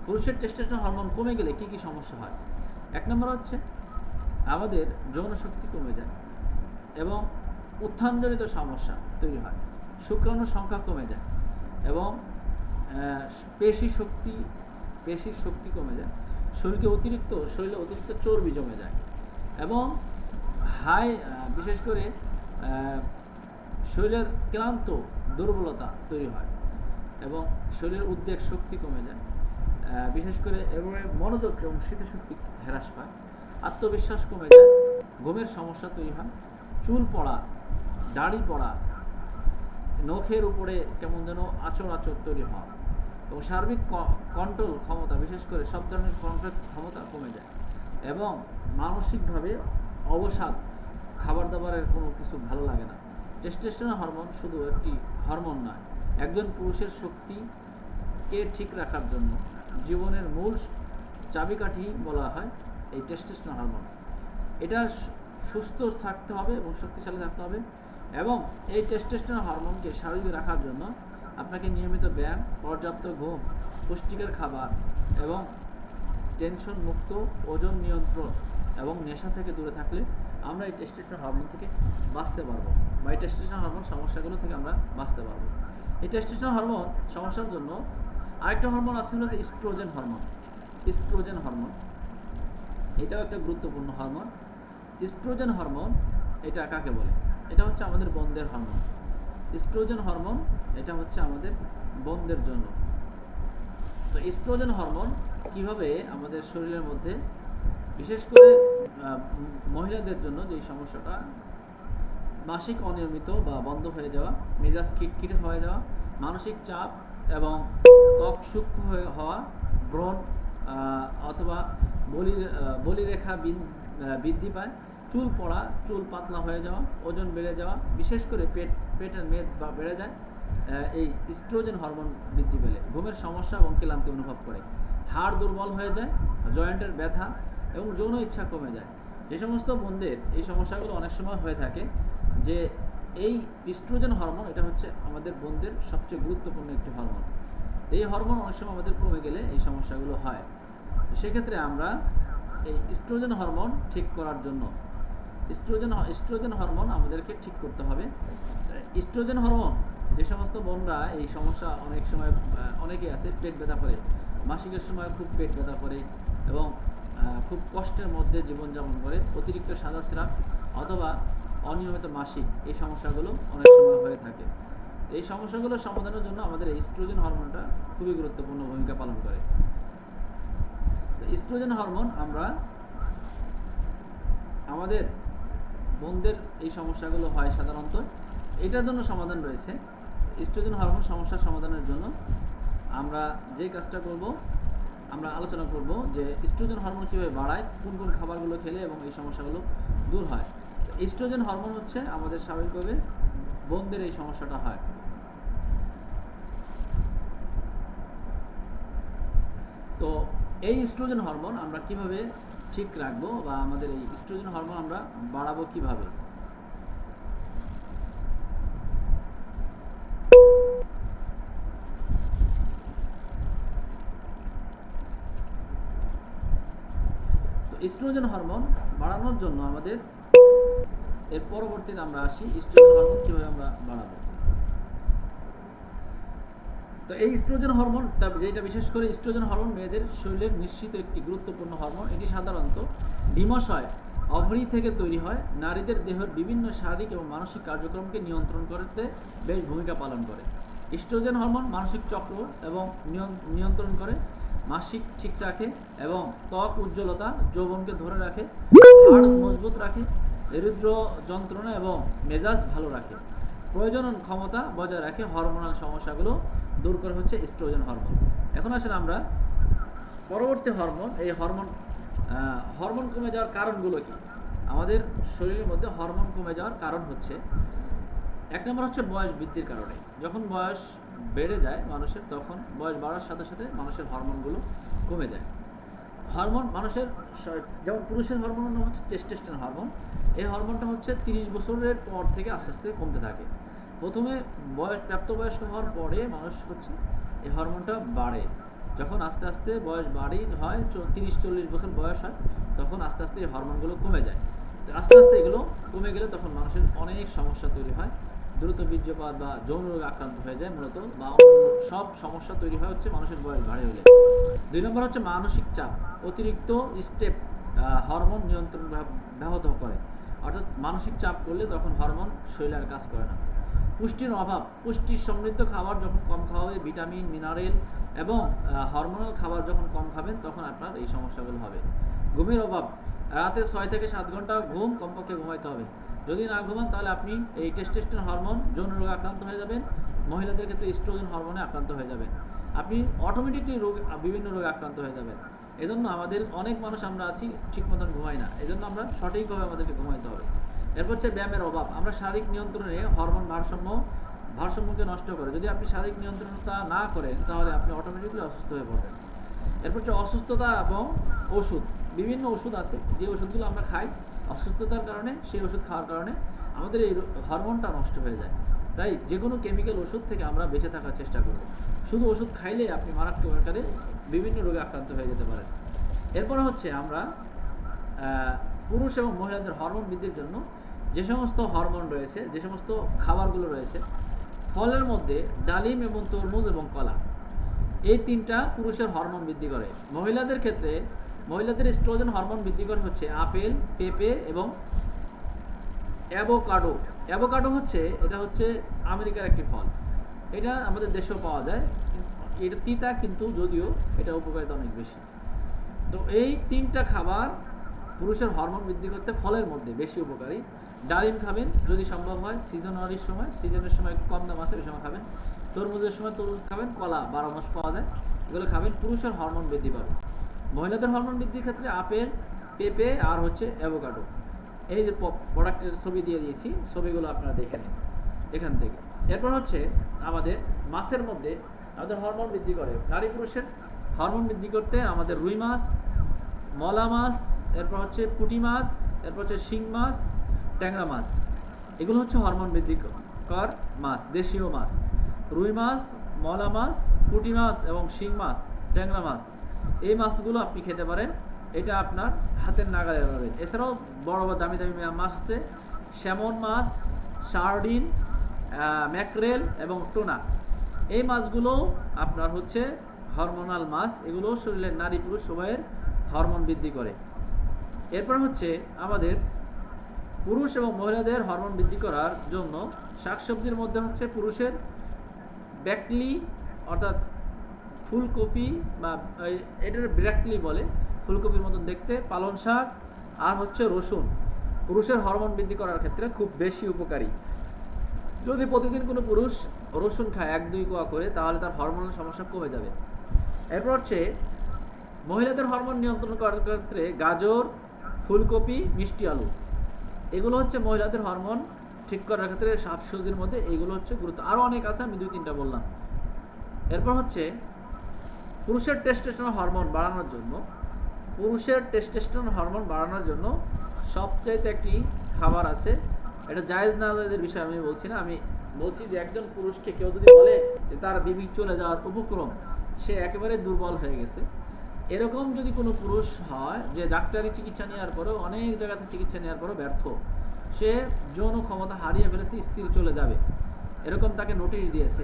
A: পুরুষের টেস্টোস্টেরন হরমোন কমে গেলে কী কী সমস্যা হয়? এক নম্বর হচ্ছে আমাদের যৌন শক্তি কমে যায় এবং উত্থানজনিত সমস্যা তৈরি হয়, শুক্রাণুর সংখ্যা কমে যায় এবং পেশির শক্তি কমে যায়, শরীরে অতিরিক্ত চর্বি জমে যায় এবং বিশেষ করে শরীরের ক্লান্ত দুর্বলতা তৈরি হয় এবং শরীরের উদ্বেগ শক্তি কমে যায়, বিশেষ করে এবং মনোযোগ এবং স্মৃতিশক্তি হ্রাস পায়, আত্মবিশ্বাস কমে যায়, ঘুমের সমস্যা তৈরি হয়, চুল পড়া, দাড়ি পড়া, নখের উপরে কেমন যেন আচর তৈরি হয় এবং সার্বিক কন্ট্রোল ক্ষমতা, বিশেষ করে সব ধরনের কন্ট্রোল ক্ষমতা কমে যায় এবং মানসিকভাবে অবসাদ, খাবার দাবারের কোনো কিছু ভালো লাগে না। টেস্টোস্টেরন হরমোন শুধু একটি হরমোন নয়, একজন পুরুষের শক্তিকে ঠিক রাখার জন্য জীবনের মূল চাবিকাঠি বলা হয় এই টেস্টোস্টেরন হরমোন। এটা সুস্থ থাকতে হবে এবং শক্তিশালী থাকতে হবে এবং এই টেস্টোস্টেরন হরমোনকে স্বাভাবিক রাখার জন্য আপনাকে নিয়মিত ব্যায়াম, পর্যাপ্ত ঘুম, পুষ্টিকর খাবার এবং টেনশন মুক্ত, ওজন নিয়ন্ত্রণ এবং নেশা থেকে দূরে থাকলে আমরা এই টেস্টোস্টেরন হরমোন থেকে বাঁচতে পারবো বা এই টেস্টোস্টেরন হরমোন সমস্যাগুলো থেকে আমরা বাঁচতে পারবো। এই টেস্টোস্টেরন হরমোন সমস্যার জন্য আরেকটা হরমোন আছে হলো ইস্ট্রোজেন হরমোন। এটাও একটা গুরুত্বপূর্ণ হরমোন। ইস্ট্রোজেন হরমোন এটা কাকে বলে? এটা হচ্ছে আমাদের বন্দের হরমোন। ইস্ট্রোজেন হরমোন এটা হচ্ছে আমাদের বন্দের জন্য। তো ইস্ট্রোজেন হরমোন কিভাবে আমাদের শরীরের মধ্যে, বিশেষ করে মহিলাদের জন্য যে সমস্যাটা, মাসিক অনিয়মিত বা বন্ধ হয়ে যাওয়া, মেজাজ খিটখিটে হয়ে যাওয়া, মানসিক চাপ এবং ত্বক সূক্ষ্ম হওয়া, ব্রণ অথবা বলিরেখা বৃদ্ধি পায়, চুল পড়া, চুল পাতলা হয়ে যাওয়া, ওজন বেড়ে যাওয়া, বিশেষ করে পেটের মেদ বা বেড়ে যায় এই ইস্ট্রোজেন হরমোন বৃদ্ধি পেলে, ঘুমের সমস্যা এবং ক্লান্তি অনুভব করে, হাড় দুর্বল হয়ে যায়, জয়েন্টের ব্যথা এবং যৌন ইচ্ছা কমে যায়। যে সমস্ত বোনদের এই সমস্যাগুলো অনেক সময় হয়ে থাকে, যে এই ইস্ট্রোজেন হরমোন এটা হচ্ছে আমাদের বোনদের সবচেয়ে গুরুত্বপূর্ণ একটি হরমোন। এই হরমোন অনেক সময় আমাদের কমে গেলে এই সমস্যাগুলো হয়। সেক্ষেত্রে আমরা এই ইস্ট্রোজেন হরমোন ঠিক করার জন্য ইস্ট্রোজেন হরমোন আমাদেরকে ঠিক করতে হবে। ইস্ট্রোজেন হরমোন যে সমস্ত বোনরা এই সমস্যা অনেক সময় অনেকেই আছে, পেট ব্যথা করে, মাসিকের সময় খুব পেট ব্যথা করে এবং খুব কষ্টের মধ্যে জীবনযাপন করে, অতিরিক্ত সাদা স্রাব অথবা অনিয়মিত মাসিক, এই সমস্যাগুলো অনেক সময় হয়ে থাকে। এই সমস্যাগুলো সমাধানের জন্য আমাদের ইস্ট্রোজেন হরমোনটা খুবই গুরুত্বপূর্ণ ভূমিকা পালন করে। ইস্ট্রোজেন হরমোন আমরা আমাদের বোনদের এই সমস্যাগুলো হয় সাধারণত, এটার জন্য সমাধান রয়েছে। ইস্ট্রোজেন হরমোন সমস্যার সমাধানের জন্য আমরা যে কাজটা করব, আমরা আলোচনা করব যে ইস্ট্রোজেন হরমোন কীভাবে বাড়ায়, কোন কোন খাবারগুলো খেলে এবং এই সমস্যাগুলো দূর হয়। ইস্ট্রোজেন হরমোন হচ্ছে আমাদের স্বাভাবিকভাবে বোনদের এই সমস্যাটা হয়। তো এই ইস্ট্রোজেন হরমোন আমরা কিভাবে ঠিক রাখবো বা আমাদের এই ইস্ট্রোজেন হরমোন আমরা বাড়াবো কিভাবে? তো ইস্ট্রোজেন হরমোন বাড়ানোর জন্য আমাদের এর পরবর্তীতে আমরা আসি ইস্ট্রোজেন হরমোন কিভাবে আমরা বাড়াবো। তো এই ইস্ট্রোজেন হরমোন, যেটা বিশেষ করে ইস্ট্রোজেন হরমোন মেয়েদের শরীরের নিশ্চিত একটি গুরুত্বপূর্ণ হরমোন। এটি সাধারণত ডিম্বাশয় অভরি থেকে তৈরি হয়। নারীদের দেহের বিভিন্ন শারীরিক এবং মানসিক কার্যক্রমকে নিয়ন্ত্রণ করতে বেশ ভূমিকা পালন করে। ইস্ট্রোজেন হরমোন মানসিক চক্র এবং নিয়ন্ত্রণ করে, মাসিক ঠিক রাখে এবং ত্বক উজ্জ্বলতা, যৌবনকে ধরে রাখে, হাড় মজবুত রাখে, হৃদৃ যন্ত্রণা এবং মেজাজ ভালো রাখে, প্রজনন ক্ষমতা বজায় রাখে। হরমোনাল সমস্যাগুলো দূর করে হচ্ছে ইস্ট্রোজেন হরমোন। এখন আসলে আমরা পরবর্তী হরমোন, এই হরমোন কমে যাওয়ার কারণগুলো কি? আমাদের শরীরের মধ্যে হরমোন কমে যাওয়ার কারণ হচ্ছে, এক নম্বর হচ্ছে বয়স বৃদ্ধির কারণে। যখন বয়স বেড়ে যায় মানুষের, তখন বয়স বাড়ার সাথে সাথে মানুষের হরমোনগুলো কমে যায়। হরমোন মানুষের, যেমন পুরুষের হরমোনের নাম হচ্ছে টেস্টোস্টেরন হরমোন। এই হরমোনটা হচ্ছে 30 বছরের পর থেকে আস্তে আস্তে কমতে থাকে। প্রথমে প্রাপ্তবয়স্ক হওয়ার পরে মানুষ হচ্ছে এই হরমোনটা বাড়ে। যখন আস্তে আস্তে বয়স হয়, 30-40 বছর বয়স হয়, তখন আস্তে আস্তে এই হরমোনগুলো কমে যায়। আস্তে আস্তে এগুলো কমে গেলে তখন মানুষের অনেক সমস্যা তৈরি হয়, দ্রুত বীর্যপাত বা যৌন রোগে আক্রান্ত হয়ে যায় মূলত, বা সব সমস্যা তৈরি হয় হচ্ছে মানুষের বয়স বাড়ে হলে। 2 নম্বর হচ্ছে মানসিক চাপ। অতিরিক্ত স্টেপ হরমোন নিয়ন্ত্রণ ব্যাহত করে, অর্থাৎ মানসিক চাপ করলে তখন হরমোন শরীরে আর কাজ করে না। পুষ্টির অভাব, পুষ্টি সমৃদ্ধ খাবার যখন কম খাওয়া হবে, ভিটামিন, মিনারেল এবং হরমোনাল খাবার যখন কম খাবেন, তখন আপনার এই সমস্যাগুলো হবে। ঘুমের অভাব, রাতে 6 থেকে 7 ঘন্টা ঘুম কমপক্ষে ঘুমাইতে হবে। যদি না ঘুমান তাহলে আপনি এই টেস্টোস্টেরন হরমোন যৌন রোগে আক্রান্ত হয়ে যাবেন। মহিলাদের ক্ষেত্রে ইস্ট্রোজেন হরমোনে আক্রান্ত হয়ে যাবেন, আপনি অটোমেটিকলি বিভিন্ন রোগে আক্রান্ত হয়ে যাবেন। এজন্য আমাদের অনেক মানুষ আমরা আছি ঠিক মতন ঘুমাই না, এজন্য আমরা সঠিকভাবে আমাদেরকে ঘুমাইতে হবে। এরপর হচ্ছে ব্যায়ামের অভাব। আমরা শারীরিক নিয়ন্ত্রণে হরমোন ভারসাম্যকে নষ্ট করে। যদি আপনি শারীরিক নিয়ন্ত্রণতা না করেন তাহলে আপনি অটোমেটিকলি অসুস্থ হয়ে পড়বেন। এরপর হচ্ছে অসুস্থতা এবং ওষুধ। বিভিন্ন ওষুধ আছে, যে ওষুধগুলো আমরা খাই অসুস্থতার কারণে, সেই ওষুধ খাওয়ার কারণে আমাদের এই হরমোনটা নষ্ট হয়ে যায়। তাই যে কোনো কেমিক্যাল ওষুধ থেকে আমরা বেঁচে থাকার চেষ্টা করব। শুধু ওষুধ খাইলে আপনি মারাত্মক আকারে বিভিন্ন রোগে আক্রান্ত হয়ে যেতে পারেন। এরপরে হচ্ছে আমরা পুরুষ এবং মহিলাদের হরমোন বৃদ্ধির জন্য যে সমস্ত হরমোন রয়েছে, যে সমস্ত খাবারগুলো রয়েছে, ফলের মধ্যে ডালিম এবং তরমুজ এবং কলা, এই 3টা পুরুষের হরমোন বৃদ্ধি করে। মহিলাদের ক্ষেত্রে মহিলাদের ইস্ট্রোজেন হরমোন বৃদ্ধি করে হচ্ছে আপেল, পেঁপে এবং অ্যাভোকাডো। অ্যাভোকাডো এটা হচ্ছে আমেরিকার একটি ফল, এটা আমাদের দেশেও পাওয়া যায়। এটা তিতা, কিন্তু যদিও এটা উপকারিতা অনেক বেশি। তো এই 3টা খাবার পুরুষের হরমোন বৃদ্ধি করতে ফলের মধ্যে বেশি উপকারী। ডালিম খাবেন যদি সম্ভব হয়, সিজনারির সময়, সিজনের সময় একটু কম দাম আছে ওই সময় খাবেন। তরমুজের সময় তরমুজ খাবেন, কলা 12 মাস পাওয়া যায়, এগুলো খাবেন, পুরুষের হরমোন বৃদ্ধি পাবে। মহিলাদের হরমোন বৃদ্ধির ক্ষেত্রে আপেল, পেঁপে আর হচ্ছে অ্যাভোকাডো। এই যে প্রোডাক্টের ছবি দিয়ে দিয়েছি, ছবিগুলো আপনারা দেখে নিন এখান থেকে। এরপর হচ্ছে আমাদের মাছের মধ্যে আমাদের হরমোন বৃদ্ধি করে, নারী পুরুষের হরমোন বৃদ্ধি করতে আমাদের রুই মাছ, মলা মাছ, এরপর হচ্ছে পুঁটি মাছ, এরপর হচ্ছে শিং মাছ, ট্যাংরা মাছ, এগুলো হচ্ছে হরমোন বৃদ্ধিকর মাছ, দেশীয় মাছ। রুই মাছ, মলা মাছ, পুঁটি মাছ এবং শিং মাছ, ট্যাংরা মাছ, এই মাছগুলো আপনি খেতে পারেন, এটা আপনার হাতের নাগালে পাবে। এছাড়াও বড় বড় দামি দামি মাছ আছে, স্যামন মাছ, সার্ডিন, ম্যাকরেল এবং টোনা, এই মাছগুলো আপনার হচ্ছে হরমোনাল মাছ, এগুলো শরীরের নারী পুরুষ উভয়ের হরমোন বৃদ্ধি করে। এরপর হচ্ছে আমাদের পুরুষ এবং মহিলাদের হরমোন বৃদ্ধি করার জন্য শাকসবজির মধ্যে হচ্ছে পুরুষের ব্রকলি অর্থাৎ ফুলকপি বা এটার ব্রকলি বলে, ফুলকপির মতন দেখতে, পালং শাক আর হচ্ছে রসুন পুরুষের হরমোন বৃদ্ধি করার ক্ষেত্রে খুব বেশি উপকারী। যদি প্রতিদিন কোনো পুরুষ রসুন খায় 1-2 কোয়া করে, তাহলে তার হরমোনাল সমস্যা কমে যাবে। এরপর হচ্ছে মহিলাদের হরমোন নিয়ন্ত্রণ করার ক্ষেত্রে গাজর, ফুলকপি, মিষ্টি আলু, এগুলো হচ্ছে মহিলাদের হরমোন ঠিক করার ক্ষেত্রে শাকসবজির মধ্যে এইগুলো হচ্ছে গুরুত্ব। আরও অনেক আছে, আমি 2-3টা বললাম। এরপর হচ্ছে পুরুষের টেস্টোস্টেরন হরমোন বাড়ানোর জন্য, পুরুষের টেস্টোস্টেরন হরমোন বাড়ানোর জন্য সবচাইতে একটি খাবার আছে, এটা জায়েজ না জায়েজের বিষয় আমি বলছি না, আমি বলছি যে একজন পুরুষকে কেউ যদি বলে যে তার বিবি চলে যাওয়ার উপক্রম, সে একেবারে দুর্বল হয়ে গেছে, এরকম যদি কোনো পুরুষ হয় যে ডাক্তারি চিকিৎসা নেওয়ার পরেও, অনেক জায়গাতে চিকিৎসা নেওয়ার পরেও ব্যর্থ, সে যৌন ক্ষমতা হারিয়ে ফেলেছে, স্ত্রী চলে যাবে, এরকম তাকে নোটিশ দিয়েছে,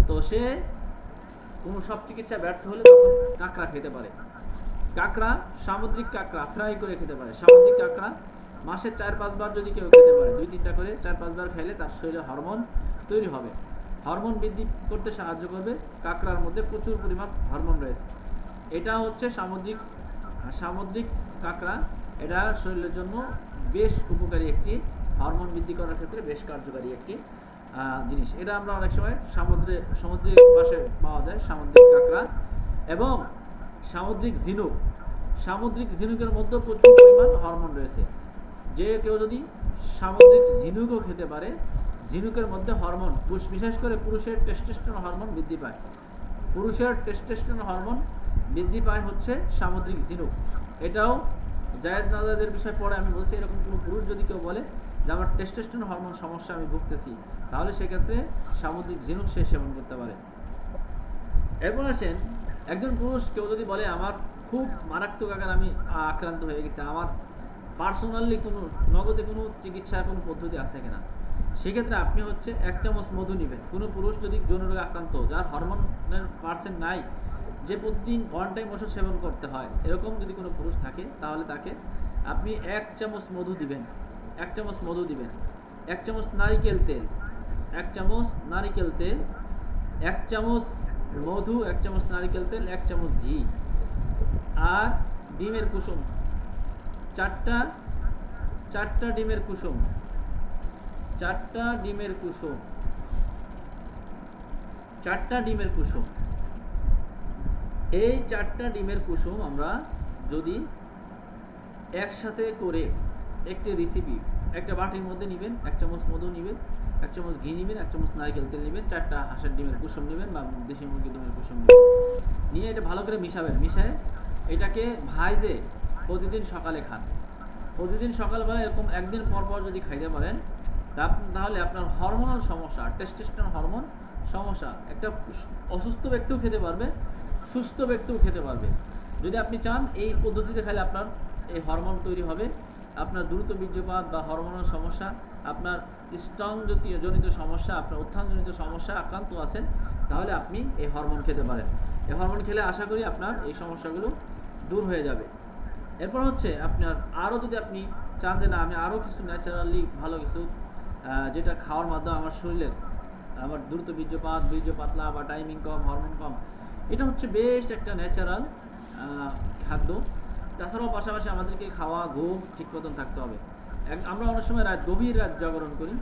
A: তো সে কোনো সব চিকিৎসা ব্যর্থ হলে তখন কাঁকড়া খেতে পারে। কাঁকড়া, সামুদ্রিক কাঁকড়া ফ্রাই করে খেতে পারে। সামুদ্রিক কাঁকড়া মাসে 4-5 বার যদি কেউ খেতে পারে, 2-3টা করে 4-5 বার খাইলে তার শরীরে হরমোন তৈরি হবে, হরমোন বৃদ্ধি করতে সাহায্য করবে। কাঁকড়ার মধ্যে প্রচুর পরিমাণ হরমোন রয়েছে। এটা হচ্ছে সামুদ্রিক কাঁকড়া, এটা শরীরের জন্য বেশ উপকারী একটি, হরমোন বৃদ্ধি করার ক্ষেত্রে বেশ কার্যকারী একটি জিনিস। এটা আমরা অনেক সময় সমুদ্রের পাশে পাওয়া যায়, সামুদ্রিক কাঁকড়া এবং সামুদ্রিক ঝিনুক। সামুদ্রিক ঝিনুকের মধ্যে প্রচুর পরিমাণ হরমোন রয়েছে। যে কেউ যদি সামুদ্রিক ঝিনুকও খেতে পারে, ঝিনুকের মধ্যে হরমোন, বিশেষ করে পুরুষের টেস্টোস্টেরন হরমোন বৃদ্ধি পায়। পুরুষের টেস্টোস্টেরন হরমোন বৃদ্ধি পায় হচ্ছে সামুদ্রিক ঝিনুক। এটাও জায়েজ না জায়েজের বিষয় পরে আমি বলছি। এরকম কোনো পুরুষ যদি কেউ বলে যে আমার টেস্টোস্টেরন হরমোন সমস্যা আমি ভুগতেছি, তাহলে সেক্ষেত্রে সামুদ্রিক ঝিনুক সে সেবন করতে পারে। এরপর আসেন, একজন পুরুষ কেউ যদি বলে আমার খুব মারাত্মক আকার আমি আক্রান্ত হয়ে গেছে, আমার পার্সোনালি কোনো নগদে কোনো চিকিৎসার কোনো পদ্ধতি আছে কিনা, সেক্ষেত্রে আপনি হচ্ছে 1 চামচ মধু নেবেন। কোনো পুরুষ যদি যৌন রোগে আক্রান্ত, যার হরমোনের পার্সেন্ট নাই, যে প্রতিদিন 1 টাইম ওষুধ সেবন করতে হয়, এরকম যদি কোনো পুরুষ থাকে, তাহলে তাকে আপনি 1 চামচ মধু দিবেন। 1 চামচ মধু দিবেন, 1 চামচ নারিকেল তেল, 1 চামচ নারিকেল তেল, 1 চামচ মধু, 1 চামচ নারিকেল তেল, 1 চামচ ঘি আর ডিমের কুসুম, 4টা ডিমের কুসুম, 4টা ডিমের কুসুম, 4টা ডিমের কুসুম। এই 4টা ডিমের কুসুম আমরা যদি একসাথে করে একটি রেসিপি, একটা বাটির মধ্যে নেবেন, 1 চামচ মধু নেবেন, 1 চামচ ঘি নেবেন, 1 চামচ নারকেল তেল নেবেন, 4টা হাঁসের ডিমের কুসুম নেবেন বা দেশি মুরগির ডিমের কুসুম নেবেন, নিয়ে এটা ভালো করে মিশাবেন। মিশায় এটাকে ভাইজে প্রতিদিন সকালে খান। প্রতিদিন সকালবেলা এরকম একদিন পর পর যদি খাইতে পারেন, তাহলে আপনার হরমোনাল সমস্যা, টেস্টোস্টেরন হরমোন সমস্যা, একটা অসুস্থ ব্যক্তিও খেতে পারবে, সুস্থ ব্যক্তিও খেতে পারবে। যদি আপনি চান এই পদ্ধতিতে খাইলে আপনার এই হরমোন তৈরি হবে, আপনার দ্রুত বীর্যপাত বা হরমোনাল সমস্যা, আপনার স্ট্রং জনিত সমস্যা, আপনার উত্থানজনিত সমস্যা আক্রান্ত আছেন, তাহলে আপনি এই হরমোন খেতে পারেন। এই হরমোন খেলে আশা করি আপনার এই সমস্যাগুলো দূর হয়ে যাবে। এরপর হচ্ছে আপনার আরও যদি আপনি চান যে না আমি আরও কিছু ন্যাচারালি ভালো কিছু যেটা খাওয়ার মাধ্যমে আমার শরীরের আমার দ্রুত বীর্যপাত, বীর্য পাতলা বা টাইমিং কম, হরমোন কম, এটা হচ্ছে বেস্ট একটা ন্যাচারাল খাদ্য। তাছাড়াও পাশাপাশি আমাদেরকে খাওয়া ঘুম ঠিক মতন থাকতে হবে। আমরা অনেক সময় গভীর রাত জাগরণ করি,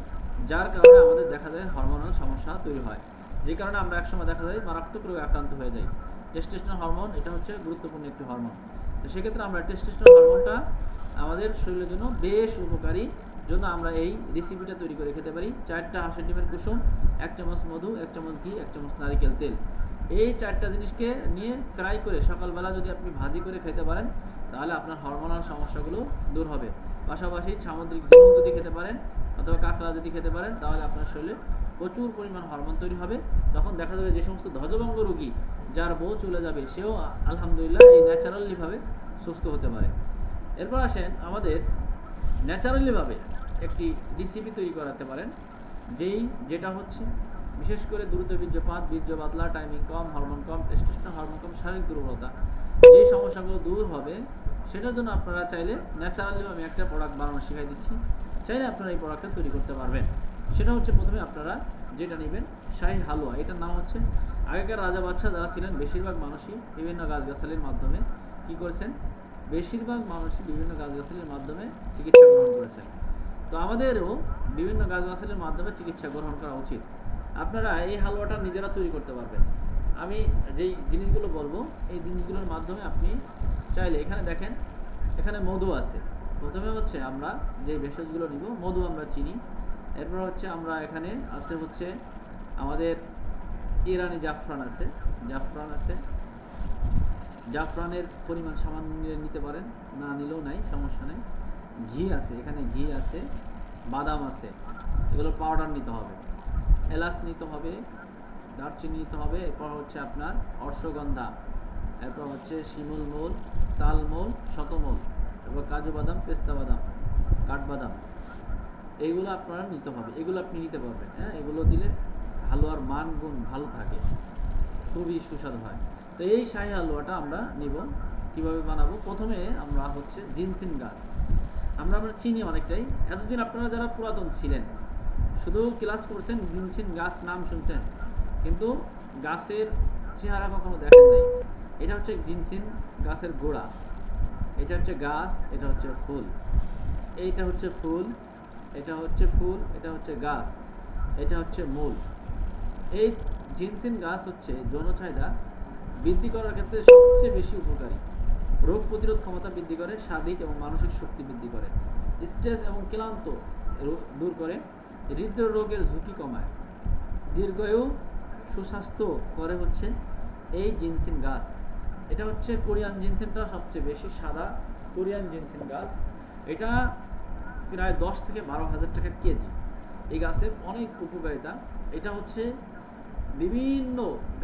A: যার কারণে আমাদের দেখা যায় হরমোনাল সমস্যা তৈরি হয়, যে কারণে আমরা একসময় দেখা যায় মারাত্মক রোগে আক্রান্ত হয়ে যাই। টেস্টোস্টেরন হরমোন এটা হচ্ছে গুরুত্বপূর্ণ একটি হরমোন। তো সেক্ষেত্রে আমরা টেস্টোস্টেরন হরমোনটা আমাদের শরীরের জন্য বেশ উপকারী, জন্য আমরা এই রেসিপিটা তৈরি করে খেতে পারি। 4টা হাঁসের ডিমের কুসুম, 1 চামচ মধু, 1 চামচ ঘি, 1 চামচ নারিকেল তেল, এই 4টা জিনিসকে নিয়ে ফ্রাই করে সকালবেলা যদি আপনি ভাজি করে খেতে পারেন, তাহলে আপনার হরমোনাল সমস্যাগুলো দূর হবে। পাশাপাশি সামুদ্রিক ঝিনুক যদি খেতে পারেন অথবা কাঁকড়া যদি খেতে পারেন, তাহলে আপনার শরীরে প্রচুর পরিমাণ হরমোন তৈরি হবে। তখন দেখা যাবে যে সমস্ত ধ্বজভঙ্গ রোগী, যার বউ চলে যাবে, সেও আলহামদুলিল্লাহ এই ন্যাচারালিভাবে সুস্থ হতে পারে। এরপর আসেন আমাদের ন্যাচারালিভাবে একটি রেসিপি তৈরি করাতে পারেন, যেটা হচ্ছে বিশেষ করে দ্রুত বীর্যপাত, বীর্য পাতলা, টাইমিং কম, হরমোন কম, টেস্টোস্টেরন হরমোন কম, শারীরিক দুর্বলতা, যে সমস্যাগুলো দূর হবে, সেটার জন্য আপনারা চাইলে ন্যাচারালি আমি একটা প্রোডাক্ট বানানো শিখাই দিচ্ছি, চাইলে আপনারা এই প্রোডাক্টটা তৈরি করতে পারবেন। সেটা হচ্ছে প্রথমে আপনারা যেটা নেবেন শাহী হালুয়া। এটার নাম হচ্ছে, আগেকার রাজা বাদশাহ যারা ছিলেন বেশিরভাগ মানুষই বিভিন্ন গাছগাছালির মাধ্যমে কি করেছেন, বেশিরভাগ মানুষই বিভিন্ন গাছগাছালির মাধ্যমে চিকিৎসা গ্রহণ করেছেন। তো আমাদেরও বিভিন্ন গাছগাছালির মাধ্যমে চিকিৎসা গ্রহণ করা উচিত। আপনারা এই হালুয়াটা নিজেরা তৈরি করতে পারবেন। আমি যেই জিনিসগুলো বলবো এই জিনিসগুলোর মাধ্যমে আপনি চাইলে, এখানে দেখেন এখানে মধু আছে। প্রথমে হচ্ছে আমরা যে ভেষজগুলো নিব, মধু আমরা চিনি। এরপর হচ্ছে আমরা এখানে আছে হচ্ছে আমাদের ইরানি জাফরান আছে, জাফরানের পরিমাণ সামান্য নিতে পারেন, না নিলেও নাই, সমস্যা নেই। ঘি আছে, এখানে ঘি আছে, বাদাম আছে, এগুলো পাউডার নিতে হবে। এলাচ নিতে হবে, দারচিনি নিতে হবে। এরপর হচ্ছে আপনার অশ্বগন্ধা, এরপর হচ্ছে শিমুল মূল, তালমূল, শতমূল, এরপর কাজু বাদাম, পেস্তা বাদাম, কাঠবাদাম, এইগুলো আপনারা নিতে হবে। এগুলো আপনি নিতে পারবেন। হ্যাঁ, এগুলো দিলে হালুয়ার মান গুণ ভালো থাকে, খুবই সুস্বাদু হয়। তো এই শাহী হালুয়াটা আমরা নিব। কিভাবে বানাবো? প্রথমে আমরা হচ্ছে জিনসিন গাছ আমরা চিনি অনেকটাই। এতদিন আপনারা যারা পুরাতন ছিলেন শুধু ক্লাস করছেন, জিনসিন গাছ নাম শুনছেন, কিন্তু গাছের চেহারা কখনো দেখেন নাই। এটা হচ্ছে জিনসিন গাছের গোড়া, এটা হচ্ছে গাছ, এটা হচ্ছে ফুল, এইটা হচ্ছে ফুল, এটা হচ্ছে ফুল, এটা হচ্ছে গাছ, এটা হচ্ছে মূল। এই জিনসিন গাছ হচ্ছে যৌন চাহিদা বৃদ্ধি করার ক্ষেত্রে সবচেয়ে বেশি উপকারী। রোগ প্রতিরোধ ক্ষমতা বৃদ্ধি করে, শারীরিক এবং মানসিক শক্তি বৃদ্ধি করে, স্ট্রেস এবং ক্লান্ত দূর করে, হৃদরোগের ঝুঁকি কমায়, দীর্ঘায়ু সুস্বাস্থ্য করে হচ্ছে এই জিনসিন গাছ। এটা হচ্ছে কোরিয়ান জিনসিনটা সবচেয়ে বেশি সাদা কোরিয়ান জিনসিন গাছ। এটা প্রায় 10 থেকে 12,000 টাকা কেজি। এই গাছের অনেক উপকারিতা। এটা হচ্ছে বিভিন্ন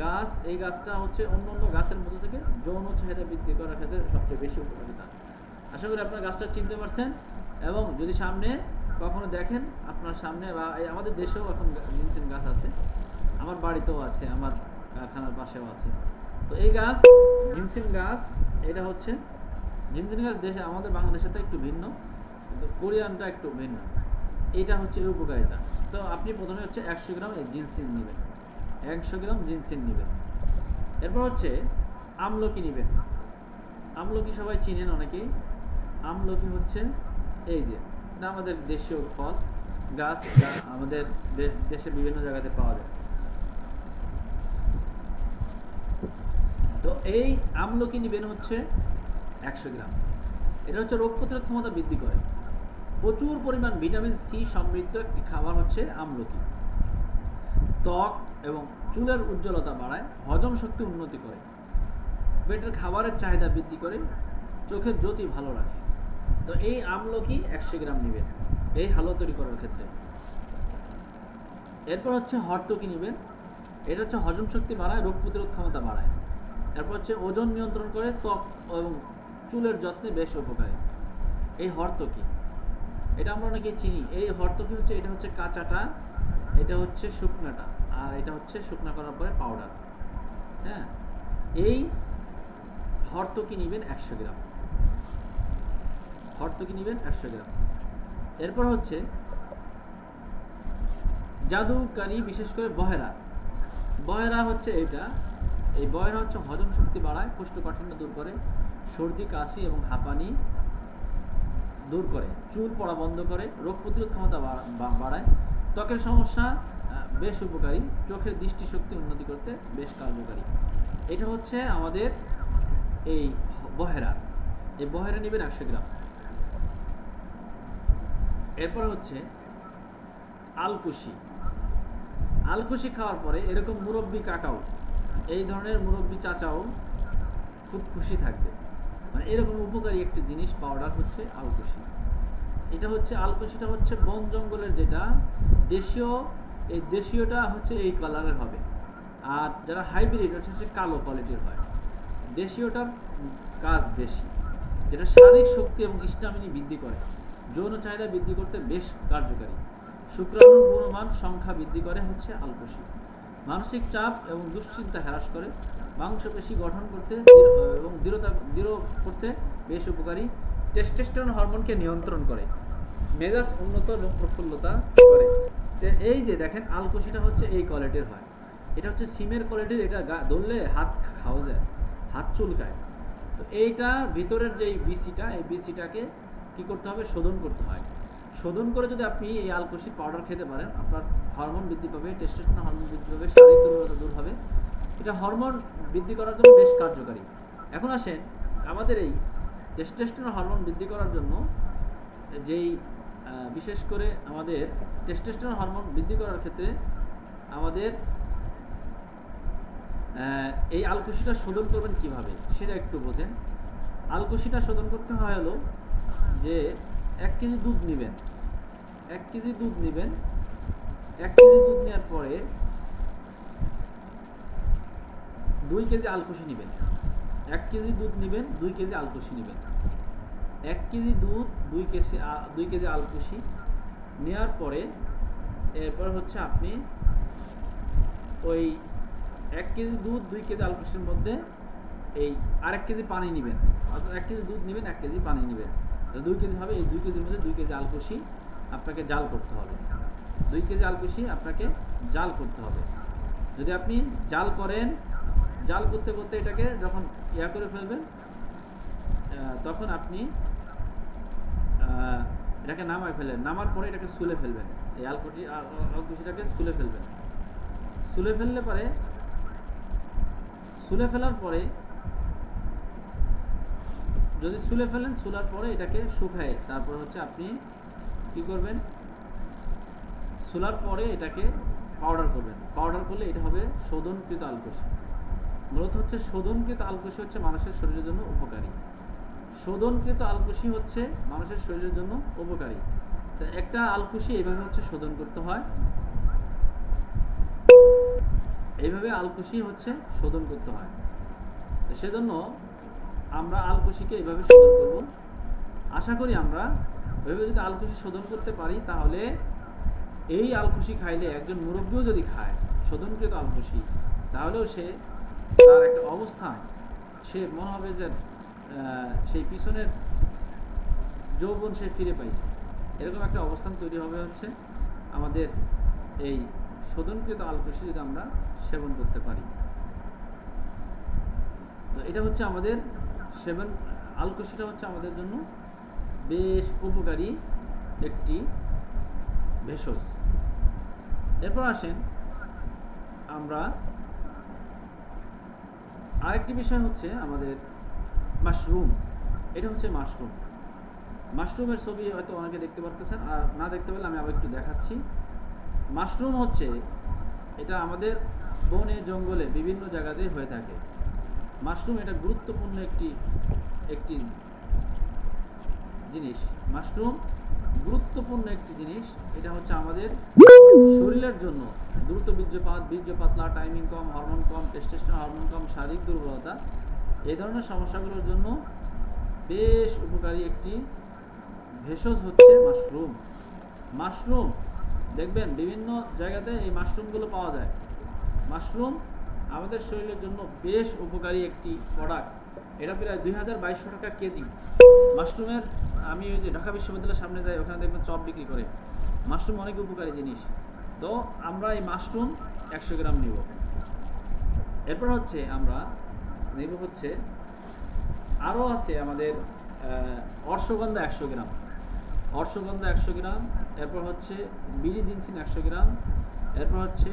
A: গাছ, এই গাছটা হচ্ছে অন্য অন্য গাছের মধ্যে থেকে যৌন চাহিদা বৃদ্ধি করার ক্ষেত্রে সবচেয়ে বেশি উপকারিতা। আশা করি আপনার গাছটা চিনতে পারছেন, এবং যদি সামনে কখনো দেখেন, আপনার সামনে বা আমাদের দেশেও এখন জিনসিন গাছ আছে, আমার বাড়িতেও আছে, আমার কারখানার পাশেও আছে। তো এই গাছ জিনসিন গাছ, এটা হচ্ছে জিনসিন গাছ দেশে আমাদের বাংলাদেশে তো একটু ভিন্ন, কিন্তু কোরিয়ানটা একটু ভিন্ন। এইটা হচ্ছে এর উপকারিতা। তো আপনি প্রথমে হচ্ছে 100 গ্রাম এই জিনসিন নেবেন, 100 গ্রাম জিনসিন নেবেন। এরপর হচ্ছে আমলকি নেবেন। আমলকি সবাই চিনেন অনেকেই। আমলকি হচ্ছে এই যে, এটা আমাদের দেশীয় ফল গাছ, আমাদের দেশে বিভিন্ন জায়গাতে পাওয়া যায়। তো এই আমলকি নেবেন হচ্ছে 100 গ্রাম। এটা হচ্ছে রোগ প্রতিরোধ ক্ষমতা বৃদ্ধি করে, প্রচুর পরিমাণ ভিটামিন সি সমৃদ্ধ একটি খাবার হচ্ছে আমলকি। ত্বক এবং চুলের উজ্জ্বলতা বাড়ায়, হজম শক্তি উন্নতি করে, পেটের খাবারের চাহিদা বৃদ্ধি করে, চোখের জ্যোতি ভালো রাখে। তো এই আমলকি 100 গ্রাম নেবেন এই হালুয়া তৈরি করার ক্ষেত্রে। এরপর হচ্ছে হরতকি নেবেন। এটা হচ্ছে হজম শক্তি বাড়ায়, রোগ প্রতিরোধ ক্ষমতা বাড়ায়। এরপর হচ্ছে ওজন নিয়ন্ত্রণ করে, ত্বক এবং চুলের যত্নে বেশ উপকারী এই হরতকি। এটা আমরা অনেকেই চিনি। এই হরতকি হচ্ছে, এটা হচ্ছে কাঁচাটা, এটা হচ্ছে শুকনাটা, আর এটা হচ্ছে শুকনা করার পরে পাউডার। হ্যাঁ, এই হরতকি নেবেন 100 গ্রাম, হরতকি নেবেন 100 গ্রাম। এরপর হচ্ছে জাদুকারি, বিশেষ করে বহেরা হচ্ছে এটা। এই বহেরা হচ্ছে হজম শক্তি বাড়ায়, কোষ্ঠকাঠিন্য দূর করে, সর্দি কাশি এবং হাঁপানি দূর করে, চুল পড়া বন্ধ করে, রোগ প্রতিরোধ ক্ষমতা বাড়ায়, ত্বকের সমস্যা বেশ উপকারী, চোখের দৃষ্টিশক্তি উন্নতি করতে বেশ কার্যকারী। এটা হচ্ছে আমাদের এই বহেরা। এই বহেরা নেবেন 100 গ্রাম। এরপর হচ্ছে আলকুশি। আলকুশি খাওয়ার পরে এরকম মুরব্বি কাকাও, এই ধরনের মুরব্বি চাচাও খুব খুশি থাকবে। মানে এরকম উপকারী একটি জিনিস পাউডার হচ্ছে আলকুশি। এটা হচ্ছে আলকুশিটা হচ্ছে বন জঙ্গলের যেটা দেশীয়, এই দেশীয়টা হচ্ছে এই কালারের হবে, আর যারা হাইব্রিড হচ্ছে কালো কোয়ালিটির হয়। দেশীয়টার কাজ বেশি, যেটা শারীরিক শক্তি এবং স্ট্যামিনা বৃদ্ধি করে, যৌন চাহিদা বৃদ্ধি করতে বেশ কার্যকারী, শুক্রাণুর গুণমান সংখ্যা বৃদ্ধি করে হচ্ছে আলকুশি, মানসিক চাপ এবং দুশ্চিন্তা হ্রাস করে, মাংসপেশি গঠন করতে এবং দৃঢ় করতে বেশ উপকারী, টেস্টোস্টেরন হরমোনকে নিয়ন্ত্রণ করে, মেজাজ উন্নত এবং প্রফুল্লতা করে। এই যে দেখেন আলকুশিটা হচ্ছে এই কোয়ালিটির হয়, এটা হচ্ছে সিমের কোয়ালিটির, এটা ধরলে হাত খাওয়া যায়, হাত চুলকায়। তো এইটা ভিতরের যে বিসিটা, এই বিসিটাকে কি করতে হবে, শোধন করতে হয়। শোধন করে যদি আপনি এই আলকুশির পাউডার খেতে পারেন, আপনার হরমোন বৃদ্ধি পাবে, টেস্টোস্টেরন হরমোন বৃদ্ধি পাবে, শারীরিক দুর্বলতা দূর হবে। এটা হরমোন বৃদ্ধি করার জন্য বেশ কার্যকারী। এখন আসেন আমাদের এই টেস্টোস্টেরন হরমোন বৃদ্ধি করার জন্য যেই বিশেষ করে আমাদের টেস্টোস্টেরন হরমোন বৃদ্ধি করার ক্ষেত্রে আমাদের এই আলকুশিটা শোধন করবেন কিভাবে সেটা একটু বোঝেন। আলকুশিটা শোধন করতে হয় হলো যে 1 কেজি দুধ নেবেন, 1 কেজি দুধ নেবেন, 1 কেজি দুধ নেওয়ার পরে 2 কেজি আলকুশি নেবেন। 1 কেজি দুধ নেবেন, 2 কেজি আলকুশি নেবেন। 1 কেজি দুধ, 2 কেজি আলকুশি নেওয়ার পরে এরপর হচ্ছে আপনি ওই 1 কেজি দুধ, 2 কেজি আলকুশির মধ্যে এই আরেক কেজি পানি নেবেন, অর্থাৎ 1 কেজি দুধ নেবেন, 1 কেজি পানি নেবেন, 2 কেজি হবে। এই 2 কেজির মধ্যে 2 কেজি আলকুশি আপনাকে জাল করতে হবে। 2 কেজি আলকুশি আপনাকে জাল করতে হবে। যদি আপনি জাল করেন, জাল করতে করতে এটাকে যখন করে ফেলবেন, তখন আপনি এটাকে নামায় ফেলেন, নামার পরে এটাকে সুলে ফেলবেন, এই আলকুশিটাকে সুলে ফেলবেন। সুলে ফেললে পরে, সুলে ফেলার পরে যদি সুলে ফেলেন, সুলার পরে এটাকে শুকায়, তারপর হচ্ছে আপনি কি করবেন, সুলার পরে এটাকে পাউডার করবেন। পাউডার করলে এটা হবে শোধনকৃত আলকুশি। মূলত হচ্ছে শোধনকৃত আলকুশি হচ্ছে মানুষের শরীরের জন্য উপকারী। শোধনকৃত আলকুশি হচ্ছে মানুষের শরীরের জন্য উপকারী। তো একটা আলকুশি এইভাবে হচ্ছে শোধন করতে হয়, এইভাবে আলকুশি হচ্ছে শোধন করতে হয়। তো সেজন্য আমরা আলকুশিকে এইভাবে শোধন করব। আশা করি আমরা ওইভাবে যদি আলকুশি শোধন করতে পারি, তাহলে এই আলকুশি খাইলে একজন মুরব্বীও যদি খায় শোধনকৃত আলকুশি, তাহলেও সে তার একটা অবস্থান, সে মনে হবে যে সেই পিছনের যৌবন সে ফিরে পাইছে, এরকম একটা অবস্থান তৈরি হবে হচ্ছে আমাদের এই শোধনকৃত আলকুশি যদি আমরা সেবন করতে পারি। তো এটা হচ্ছে আমাদের সেবন, আলকুশিটা হচ্ছে আমাদের জন্য বেশ উপকারী একটি ভেষজ। এরপর আসেন আমরা আরেকটি বিষয় হচ্ছে আমাদের মাশরুম। এটা হচ্ছে মাশরুম। মাশরুমের ছবি হয়তো অনেকে দেখতে পারতেছেন, আর না দেখতে পেলে আমি আবার একটু দেখাচ্ছি। মাশরুম হচ্ছে, এটা আমাদের বনে জঙ্গলে বিভিন্ন জায়গাতেই হয়ে থাকে। মাশরুম এটা গুরুত্বপূর্ণ একটি জিনিস। মাশরুম গুরুত্বপূর্ণ একটি জিনিস। এটা হচ্ছে আমাদের শরীরের জন্য দ্রুত বীর্যপাত, টাইমিং কম, হরমোন কম, টেস্টোস্টেরন হরমোন কম, শারীরিক দুর্বলতা, এই ধরনের সমস্যাগুলোর জন্য বেশ উপকারী একটি ভেষজ হচ্ছে মাশরুম। মাশরুম দেখবেন বিভিন্ন জায়গাতে এই মাশরুমগুলো পাওয়া যায়। মাশরুম আমাদের শরীরের জন্য বেশ উপকারী একটি প্রোডাক্ট। এটা প্রায় 2200 টাকা কেজি। মাশরুমের, আমি ওই যে ঢাকা বিশ্ববিদ্যালয়ের সামনে যাই, ওখানে দেখবেন চপ বিক্রি করে। মাশরুম অনেক উপকারী জিনিস। তো আমরা এই মাশরুম 100 গ্রাম নিব। এরপর হচ্ছে আমরা নেব হচ্ছে আরও আছে আমাদের অশ্বগন্ধা 100 গ্রাম, অশ্বগন্ধা 100 গ্রাম, এরপর হচ্ছে বিড়ি দিনসিন 100 গ্রাম, এরপর হচ্ছে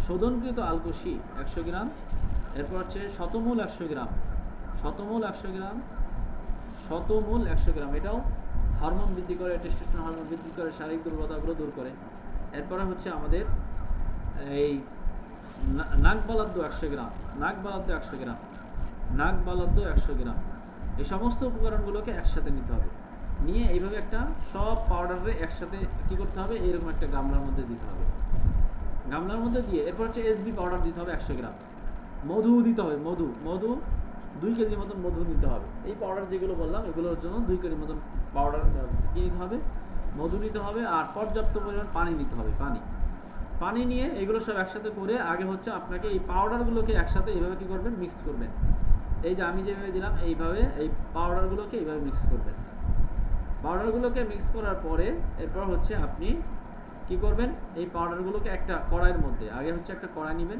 A: শোধনকৃত আলকুশি 100 গ্রাম, এরপর হচ্ছে শতমূল 100 গ্রাম, শতমূল 100 গ্রাম, শতমূল 100 গ্রাম। এটাও হরমোন বৃদ্ধি করে, টেস্টোস্টেরন হরমোন বৃদ্ধি করে, শারীরিক দুর্বলতাগুলো দূর করে। এরপরে হচ্ছে আমাদের এই নাগবালাদ্য 100 গ্রাম, নাগবালাদ্য 100 গ্রাম, নাগবালাদ্য 100 গ্রাম। এই সমস্ত উপকরণগুলোকে একসাথে নিতে হবে, নিয়ে এইভাবে একটা সব পাউডারে একসাথে কি করতে হবে, এরকম একটা গামলার মধ্যে দিতে হবে। গামলার মধ্যে দিয়ে এরপর হচ্ছে এসবি পাউডার দিতে হবে 100 গ্রাম, মধু দিতে হবে, মধু মধু 2 কেজি মতন মধু নিতে হবে। এই পাউডার যেগুলো বললাম এগুলোর জন্য 2 কেজি মতন পাউডার কি নিতে হবে, মধু নিতে হবে। আর পর্যাপ্ত পরিমাণ পানি নিতে হবে, পানি। পানি নিয়ে এগুলো সব একসাথে করে আগে হচ্ছে আপনাকে এই পাউডারগুলোকে একসাথে এইভাবে কি করবেন, মিক্স করবেন। এই যে আমি যেভাবে দিলাম এইভাবে এই পাউডারগুলোকে এইভাবে মিক্স করবেন। পাউডারগুলোকে মিক্স করার পরে এরপর হচ্ছে আপনি কি করবেন, এই পাউডারগুলোকে একটা কড়াইয়ের মধ্যে, আগে হচ্ছে একটা কড়াই নেবেন।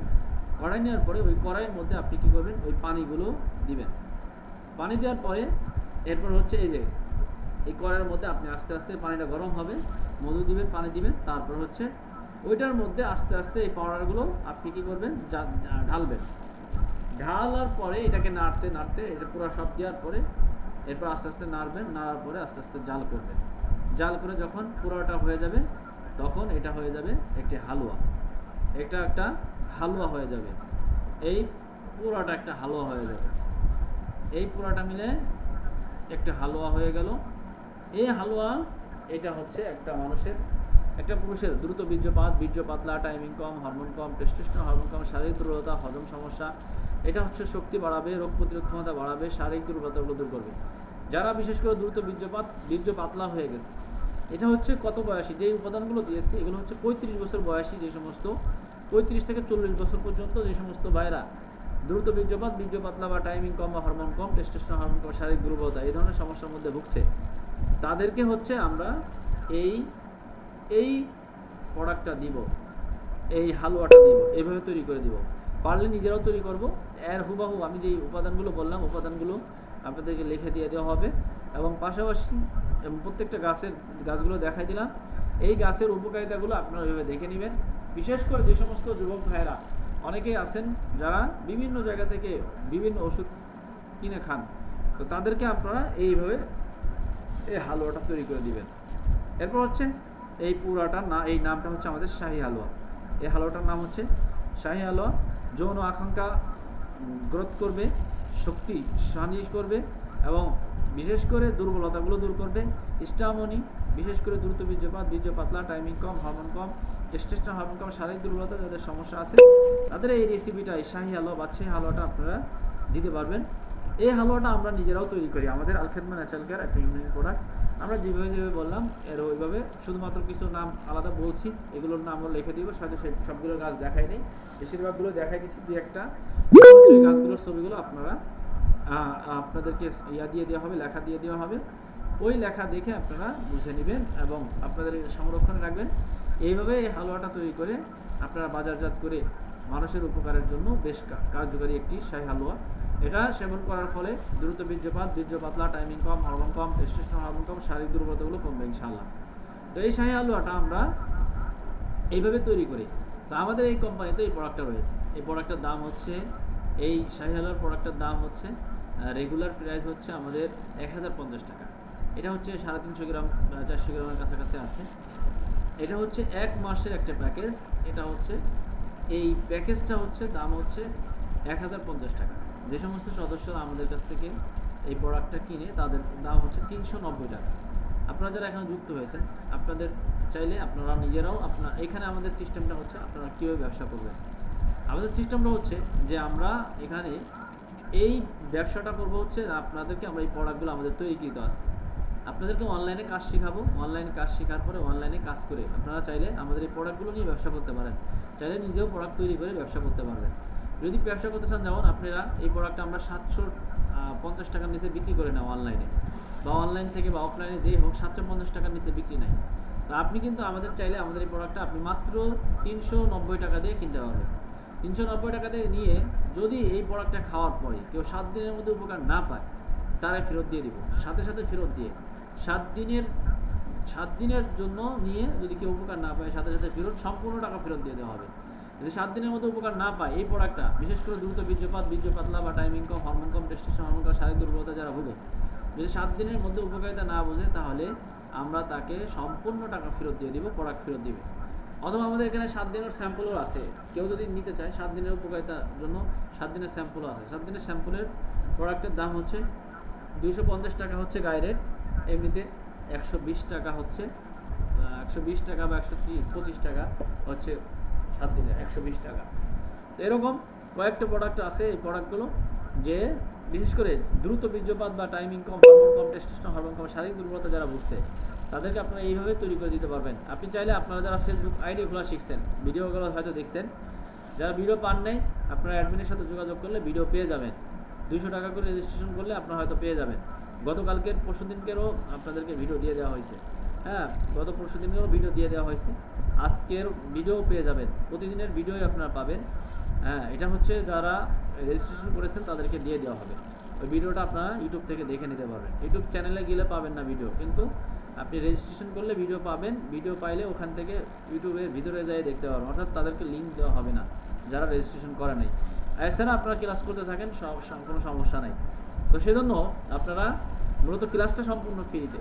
A: কড়াই নেওয়ার পরে ওই কড়াইয়ের মধ্যে আপনি কি করবেন, ওই পানিগুলো দিবেন। পানি দেওয়ার পরে এরপর হচ্ছে এই যে এই কড়াইয়ের মধ্যে আপনি আস্তে আস্তে পানিটা গরম হবে, মধু দিবেন, পানি দিবেন, তারপর হচ্ছে ওইটার মধ্যে আস্তে আস্তে এই পাউডারগুলো আপনি কি করবেন, ঢালবেন। ঢালার পরে এটাকে নাড়তে নাড়তে এটা পুরো সব দেওয়ার পরে এরপর আস্তে আস্তে নাড়বেন, নাড়ার পরে আস্তে আস্তে জাল করবেন। জাল করে যখন পুরোটা হয়ে যাবে তখন এটা হয়ে যাবে একটি হালুয়া, এটা একটা হালুয়া হয়ে যাবে। এই পুরোটা একটা হালুয়া হয়ে যাবে, এই পুরোটা মিলে একটা হালুয়া হয়ে গেল। এই হালুয়া এটা হচ্ছে একটা মানুষের, একটা পুরুষের দ্রুত বীর্যপাত, বীর্য পাতলা, টাইমিং কম, হরমোন কম, টেস্টোস্টেরন হরমোন কম, শারীরিক দুর্বলতা, হজম সমস্যা, এটা হচ্ছে শক্তি বাড়াবে, রোগ প্রতিরোধ ক্ষমতা বাড়াবে, শারীরিক দুর্বলতাগুলো দূর করবে। যারা বিশেষ করে দ্রুত বীর্য পাতলা হয়ে গেছে, এটা হচ্ছে কত বয়সী, যে উপাদানগুলো দিয়েছে এগুলো হচ্ছে 35 বছর বয়সী, যে সমস্ত 35 থেকে 40 বছর পর্যন্ত যে সমস্ত ভাইরা দ্রুত বীর্য পাতলা বা টাইমিং কম বা হরমোন কম, টেস্টোস্টেরন হরমোন কম, শারীরিক দুর্বলতা এই ধরনের সমস্যার মধ্যে ভুগছে, তাদেরকে হচ্ছে আমরা এই প্রোডাক্টটা দিব, এই হালুয়াটা দিব, এইভাবে তৈরি করে দিব। পারলে নিজেরাও তৈরি করব। এর হুবাহু আমি যে উপাদানগুলো বললাম উপাদানগুলো আপনাদেরকে লিখে দিয়ে দেওয়া হবে, এবং পাশাপাশি প্রত্যেকটা গাছগুলো দেখাই দিলাম। এই গাছের উপকারিতাগুলো আপনারা এভাবে দেখে নেবেন। বিশেষ করে যে সমস্ত যুবক ভাইয়েরা অনেকেই আছেন যারা বিভিন্ন জায়গা থেকে বিভিন্ন ওষুধ কিনে খান, তো তাদেরকে আপনারা এইভাবে এই হালুয়াটা তৈরি করে দিবেন। এরপর হচ্ছে এই পুরাটা না, এই নামটা হচ্ছে আমাদের শাহী হালুয়া। এই হালুয়াটার নাম হচ্ছে শাহী হালুয়া। যৌন আকাঙ্ক্ষা গ্রোথ করবে, শক্তি সানিশ করবে, এবং বিশেষ করে দুর্বলতাগুলো দূর করবে। স্টামনি, বিশেষ করে দ্রুত বীর্য পাতলা, টাইমিং কম, হরমোন কম, টেস্টোস্টেরন হরমোন কম, শারীরিক দুর্বলতা যাদের সমস্যা আছে তাদের এই রেসিপিটা, এই শাহী হালুয়া বা সেই হালুয়াটা আপনারা দিতে পারবেন। এই হালুয়াটা আমরা নিজেরাও তৈরি করি, আমাদের আল খেদমা ন্যাচারাল কেয়ার একটা ইউনিক প্রোডাক্ট। আমরা যেভাবে বললাম এর ওইভাবে, শুধুমাত্র কিছু নাম আলাদা বলছি, এগুলোর নামও লিখে দিব, সাথে সবগুলো গাছ দেখাই নেই, বেশিরভাগগুলো দেখাই দিচ্ছি। দুই একটা গাছগুলোর ছবিগুলো আপনাদেরকে দিয়ে দেওয়া হবে, লেখা দিয়ে দেওয়া হবে। ওই লেখা দেখে আপনারা বুঝে নেবেন এবং আপনাদের সংরক্ষণে রাখবেন। এইভাবে এই হালুয়াটা তৈরি করে আপনারা বাজারজাত করে মানুষের উপকারের জন্য বেশ কার্যকরী একটি শাহী হালুয়া। এটা সেবন করার ফলে দ্রুত বীর্য পাতলা, টাইমিং কম, হরমোন কম, টেস্টোস্টেরন হরমোন কম, শারীরিক দুর্বলতাগুলো কমবে ইনশাআল্লাহ। তো এই শাহী হালুয়াটা আমরা এইভাবে তৈরি করি। তো আমাদের এই কোম্পানিতে এই প্রোডাক্টটা রয়েছে। এই প্রোডাক্টের দাম হচ্ছে, এই শাহী হালুয়ার প্রোডাক্টের দাম হচ্ছে রেগুলার প্রাইস হচ্ছে আমাদের 1050 টাকা। এটা হচ্ছে 350 গ্রাম 400 গ্রামের কাছাকাছি আছে। এটা হচ্ছে 1 মাসের একটা প্যাকেজ। এটা হচ্ছে এই প্যাকেজটা হচ্ছে দাম হচ্ছে 1050 টাকা। যে সমস্ত সদস্যরা আমাদের কাছ থেকে এই প্রোডাক্টটা কিনে তাদের দাম হচ্ছে 390 টাকা। আপনারা যারা এখানে যুক্ত হয়েছেন, আপনাদের চাইলে আপনারা নিজেরাও এখানে আমাদের সিস্টেমটা হচ্ছে আপনারা কীভাবে ব্যবসা করবেন। আমাদের সিস্টেমটা হচ্ছে যে আমরা এখানে এই ব্যবসাটা করবো হচ্ছে আপনাদেরকে, আমরা এই প্রোডাক্টগুলো আমাদের তৈরিকৃত আছে, আপনাদেরকে অনলাইনে কাজ শেখাবো। অনলাইনে কাজ শেখার পরে অনলাইনে কাজ করে আপনারা চাইলে আমাদের এই প্রোডাক্টগুলো নিয়ে ব্যবসা করতে পারেন, চাইলে নিজেও প্রোডাক্ট তৈরি করে ব্যবসা করতে পারবেন। যদি ব্যবসা করতে চান, যেমন আপনারা এই প্রোডাক্টটা আমরা 750 টাকার নিচে বিক্রি করে নেওয়া অনলাইনে, বা অনলাইন থেকে বা অফলাইনে যেই হোক 750 টাকার নিচে বিক্রি নাই। তো আপনি কিন্তু আমাদের চাইলে আমাদের এই প্রোডাক্টটা আপনি মাত্র 390 টাকা দিয়ে কিনতে পারবেন। 390 টাকা দিয়ে নিয়ে যদি এই প্রোডাক্টটা খাওয়ার পরে কেউ 7 দিনের মধ্যে উপকার না পায়, তারে ফেরত দিয়ে দিব, সাথে সাথে ফেরত দিয়ে 7 দিনের জন্য নিয়ে যদি কেউ উপকার না পায় সাথে সাথে ফেরত, সম্পূর্ণ টাকা ফেরত দিয়ে দেওয়া হবে। যদি 7 দিনের মধ্যে উপকার না পায় এই প্রোডাক্টটা, বিশেষ করে দ্রুত বীর্যপাত, বীর্য পাতলা বা টাইমিং কম, হরমোন কম, টেস্টোস্টেরন হরমোন কম, শারীরিক দুর্বলতা যারা ভোগে, যদি 7 দিনের মধ্যে উপকারিতা না বোঝে তাহলে আমরা তাকে সম্পূর্ণ টাকা ফেরত দিয়ে দিব, প্রোডাক্ট ফেরত দিবে। অথবা আমাদের এখানে 7 দিনের স্যাম্পলও আছে, কেউ যদি নিতে চায় 7 দিনের উপকারিতার জন্য 7 দিনের স্যাম্পলও আছে। 7 দিনের স্যাম্পলের প্রোডাক্টের দাম হচ্ছে 250 টাকা হচ্ছে গায়ে রেট, এমনিতে 120 টাকা হচ্ছে, 120 টাকা বা 125 টাকা হচ্ছে 7 দিনের 120 টাকা। তো এরকম কয়েকটা প্রোডাক্ট আছে, এই প্রোডাক্টগুলো যে বিশেষ করে দ্রুত বীর্যপাত বা টাইমিং কম, হরমোন কম, টেস্টোস্টেরন হরমোন কম, শারীরিক দুর্বলতা যারা বুঝছে তাদেরকে আপনারা এইভাবে তৈরি করে দিতে পারবেন। আপনি চাইলে আপনারা যারা ফেসবুক আইডি খোলা শিখছেন, ভিডিওগুলো হয়তো দেখছেন, যারা ভিডিও পান নাই আপনারা অ্যাডমিনের সাথে যোগাযোগ করলে ভিডিও পেয়ে যাবেন। 200 টাকা করে রেজিস্ট্রেশন করলে আপনারা হয়তো পেয়ে যাবেন। গতকালকের পরশুদিনকেরও আপনাদেরকে ভিডিও দিয়ে দেওয়া হয়েছে, হ্যাঁ গত পরশুদিনেরও ভিডিও দিয়ে দেওয়া হয়েছে, আজকের ভিডিও পেয়ে যাবেন, প্রতিদিনের ভিডিওই আপনারা পাবেন। হ্যাঁ এটা হচ্ছে যারা রেজিস্ট্রেশন করেছেন তাদেরকে দিয়ে দেওয়া হবে। ওই ভিডিওটা আপনারা ইউটিউব থেকে দেখে নিতে পারবেন। ইউটিউব চ্যানেলে গেলে পাবেন না ভিডিও, কিন্তু আপনি রেজিস্ট্রেশন করলে ভিডিও পাবেন। ভিডিও পাইলে ওখান থেকে ইউটিউবের ভিতরে যেয়ে দেখতে পারবেন, অর্থাৎ তাদেরকে লিঙ্ক দেওয়া হবে না যারা রেজিস্ট্রেশন করে নাই। এছাড়া আপনারা ক্লাস করতে থাকেন, কোনো সমস্যা নাই। তো সেজন্য আপনারা মূলত ক্লাসটা সম্পূর্ণ ফ্রিতে।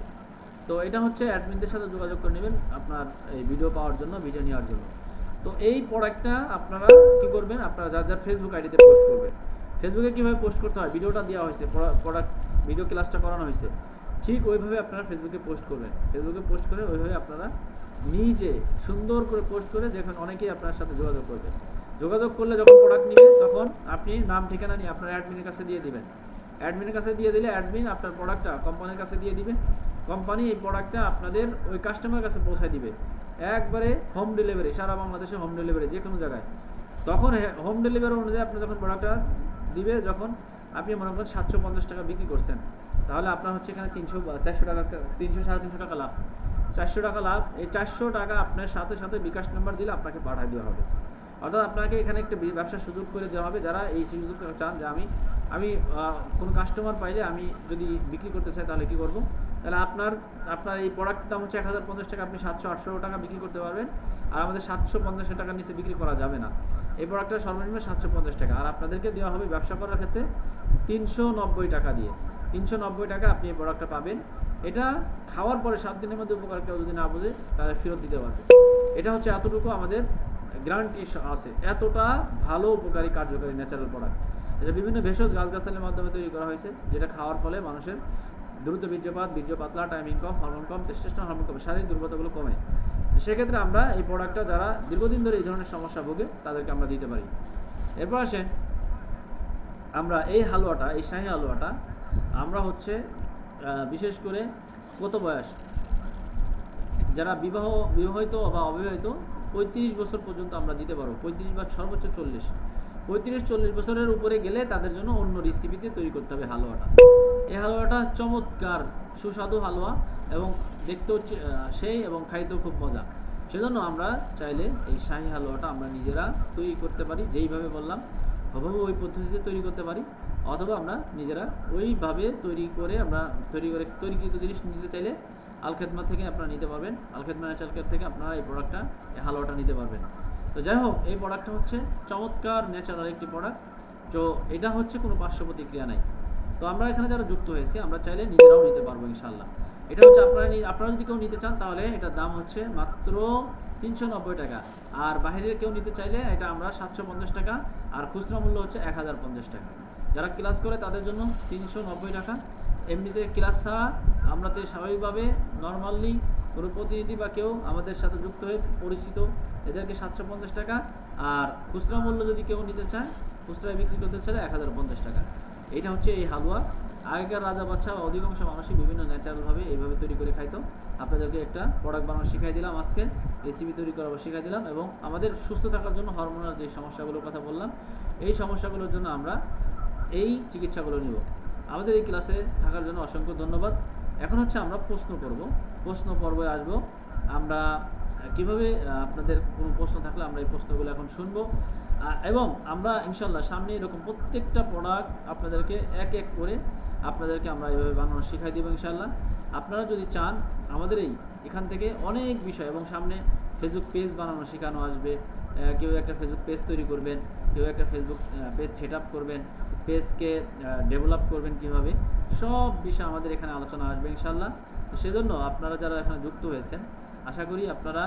A: তো এটা হচ্ছে অ্যাডমিনদের সাথে যোগাযোগ করে নেবেন আপনার এই ভিডিও পাওয়ার জন্য, ভিডিও নেওয়ার জন্য। তো এই প্রোডাক্টটা আপনারা কি করবেন, আপনারা যার যার ফেসবুক আইডিতে পোস্ট করবেন। ফেসবুকে কীভাবে পোস্ট করতে হয়, ভিডিওটা দেওয়া হয়েছে, প্রোডাক্ট ভিডিও ক্লাসটা করানো হয়েছে, ঠিক ওইভাবে আপনারা ফেসবুকে পোস্ট করবেন। ফেসবুকে পোস্ট করে ওইভাবে আপনারা নিজে সুন্দর করে পোস্ট করে দেখুন, অনেকেই আপনার সাথে যোগাযোগ করবে। যোগাযোগ করলে যখন প্রোডাক্ট নেবে তখন আপনি নাম ঠিকানা নিয়ে আপনার অ্যাডমিনের কাছে দিয়ে দিবেন। অ্যাডমিনের কাছে দিয়ে দিলে অ্যাডমিন আপনার প্রোডাক্টটা কোম্পানির কাছে দিয়ে দিবে। কোম্পানি এই প্রোডাক্টটা আপনাদের ওই কাস্টমারের কাছে পৌঁছায় দিবে, একবারে হোম ডেলিভারি, সারা বাংলাদেশে হোম ডেলিভারি, যে কোনো জায়গায়। তখন হোম ডেলিভারি অনুযায়ী আপনি যখন প্রোডাক্টটা দিবে, যখন আপনি মনে করেন 750 টাকা বিক্রি করছেন, তাহলে আপনার হচ্ছে এখানে 400 টাকা, 300-350 টাকা লাভ, 400 টাকা লাভ। এই 400 টাকা আপনার সাথে সাথে বিকাশ নাম্বার দিলে আপনাকে পাঠিয়ে দেওয়া হবে। অর্থাৎ আপনাকে এখানে একটা ব্যবসার সুযোগ করে দেওয়া হবে। যারা এই সুযোগ চান যে আমি কোনো কাস্টমার পাইলে আমি যদি বিক্রি করতে চাই তাহলে কি করব, তাহলে আপনার এই প্রোডাক্টের দাম হচ্ছে 1050 টাকা, আপনি 700-800 টাকা বিক্রি করতে পারবেন। আর আমাদের 750 টাকার নিচে বিক্রি করা যাবে না। এই প্রোডাক্টের সর্বনিম্ন 750 টাকা, আর আপনাদেরকে দেওয়া হবে ব্যবসা করার ক্ষেত্রে 390 টাকা দিয়ে। 390 টাকা আপনি এই প্রোডাক্টটা পাবেন। এটা খাওয়ার পরে 7 দিনের মধ্যে উপকার কেউ যদি না বোঝে তাহলে ফেরত দিতে পারবে। এটা হচ্ছে এতটুকু আমাদের গ্যারান্টি আছে, এতটা ভালো উপকারী কার্যকারী ন্যাচারাল প্রোডাক্ট। এটা বিভিন্ন ভেষজ গাছগাছালির মাধ্যমে তৈরি করা হয়েছে, যেটা খাওয়ার ফলে মানুষের দ্রুত বীর্যপাত, বীর্য পাতলা, টাইমিং কম, হরমোন কম, টেস্টোস্টেরন হরমোন কম, শারীরিক দুর্বলতাগুলো কমে। সেক্ষেত্রে আমরা এই প্রোডাক্টটা যারা দীর্ঘদিন ধরে এই ধরনের সমস্যা ভোগে তাদেরকে আমরা দিতে পারি। এরপর আসেন আমরা এই হালুয়াটা, এই শাহী হালুয়াটা আমরা হচ্ছে বিশেষ করে কত বয়স, যারা বিবাহিত বা অবিবাহিত 35 বছর পর্যন্ত আমরা দিতে পারবো। 35 বা সর্বোচ্চ 40, 35-40 বছরের উপরে গেলে তাদের জন্য অন্য রেসিপিতে তৈরি করতে হবে হালুয়াটা। এই হালুয়াটা চমৎকার সুস্বাদু হালুয়া এবং দেখতেও সেই এবং খাইতেও খুব মজা। সেজন্য আমরা চাইলে এই শাহী হালুয়াটা আমরা নিজেরা তৈরি করতে পারি, যেইভাবে বললাম হুবহু ওই পদ্ধতিতে তৈরি করতে পারি, অথবা আমরা নিজেরা ওইভাবে তৈরিকৃত জিনিস নিতে চাইলে আলখেদমা থেকে আপনারা নিতে পারবেন। আলখেদমা ন্যাচারাল কেয়ার থেকে আপনারা এই প্রোডাক্টটা, এই হালুয়াটা নিতে পারবেন। তো যাই হোক, এই প্রোডাক্টটা হচ্ছে চমৎকার ন্যাচারাল একটি প্রোডাক্ট। তো এটা হচ্ছে কোনো পার্শ্ব প্রতিক্রিয়া নাই। তো আমরা এখানে যারা যুক্ত হয়েছি আমরা চাইলে নিজেরাও নিতে পারবো ইনশাআল্লাহ। এটা হচ্ছে আপনারা যদি কেউ নিতে চান তাহলে এটার দাম হচ্ছে মাত্র 390 টাকা, আর বাইরের কেউ নিতে চাইলে এটা আমরা 750 টাকা, আর খুচরা মূল্য হচ্ছে 1050 টাকা। যারা ক্লাস করে তাদের জন্য 390 টাকা। এমনিতে ক্লাস ছাড়া আমরা তো স্বাভাবিকভাবে নর্মালি কোনো প্রতিনিধি বা কেউ আমাদের সাথে যুক্ত হয়ে পরিচিত, এদেরকে 750 টাকা, আর খুচরা মূল্য যদি কেউ নিতে চায়, খুচরায় বিক্রি করতে চাইলে 1050 টাকা। এটা হচ্ছে এই হালুয়া। আগেকার রাজা বাদশা অধিকাংশ মানুষই বিভিন্ন ন্যাচারালভাবে এইভাবে তৈরি করে খাইতো। আপনাদেরকে একটা প্রোডাক্ট বানানো শিখাই দিলাম, আজকে রেসিপি তৈরি করার শিখাই দিলাম, এবং আমাদের সুস্থ থাকার জন্য হরমোনাল যে সমস্যাগুলোর কথা বললাম, এই সমস্যাগুলোর জন্য আমরা এই চিকিৎসাগুলো নিব। আমাদের এই ক্লাসে থাকার জন্য অসংখ্য ধন্যবাদ। এখন হচ্ছে আমরা প্রশ্ন পর্বে আসবো। আমরা কিভাবে আপনাদের কোনো প্রশ্ন থাকলে আমরা এই প্রশ্নগুলো এখন শুনবো, এবং আমরা ইনশাল্লাহ সামনে এরকম প্রত্যেকটা প্রোডাক্ট আপনাদেরকে এক এক করে আপনাদেরকে আমরা এইভাবে বানানো শিখাই দেবো ইনশাআল্লাহ। আপনারা যদি চান আমাদের এখান থেকে অনেক বিষয়, এবং সামনে ফেসবুক পেজ বানানো শেখানো আসবে। কেউ একটা ফেসবুক পেজ তৈরি করবেন, কেউ একটা ফেসবুক পেজ সেট আপ করবেন, পেজকে ডেভেলপ করবেন কীভাবে, সব বিষয় আমাদের এখানে আলোচনা আসবে ইনশাআল্লাহ। তো সেজন্য আপনারা যারা এখানে যুক্ত হয়েছেন, আশা করি আপনারা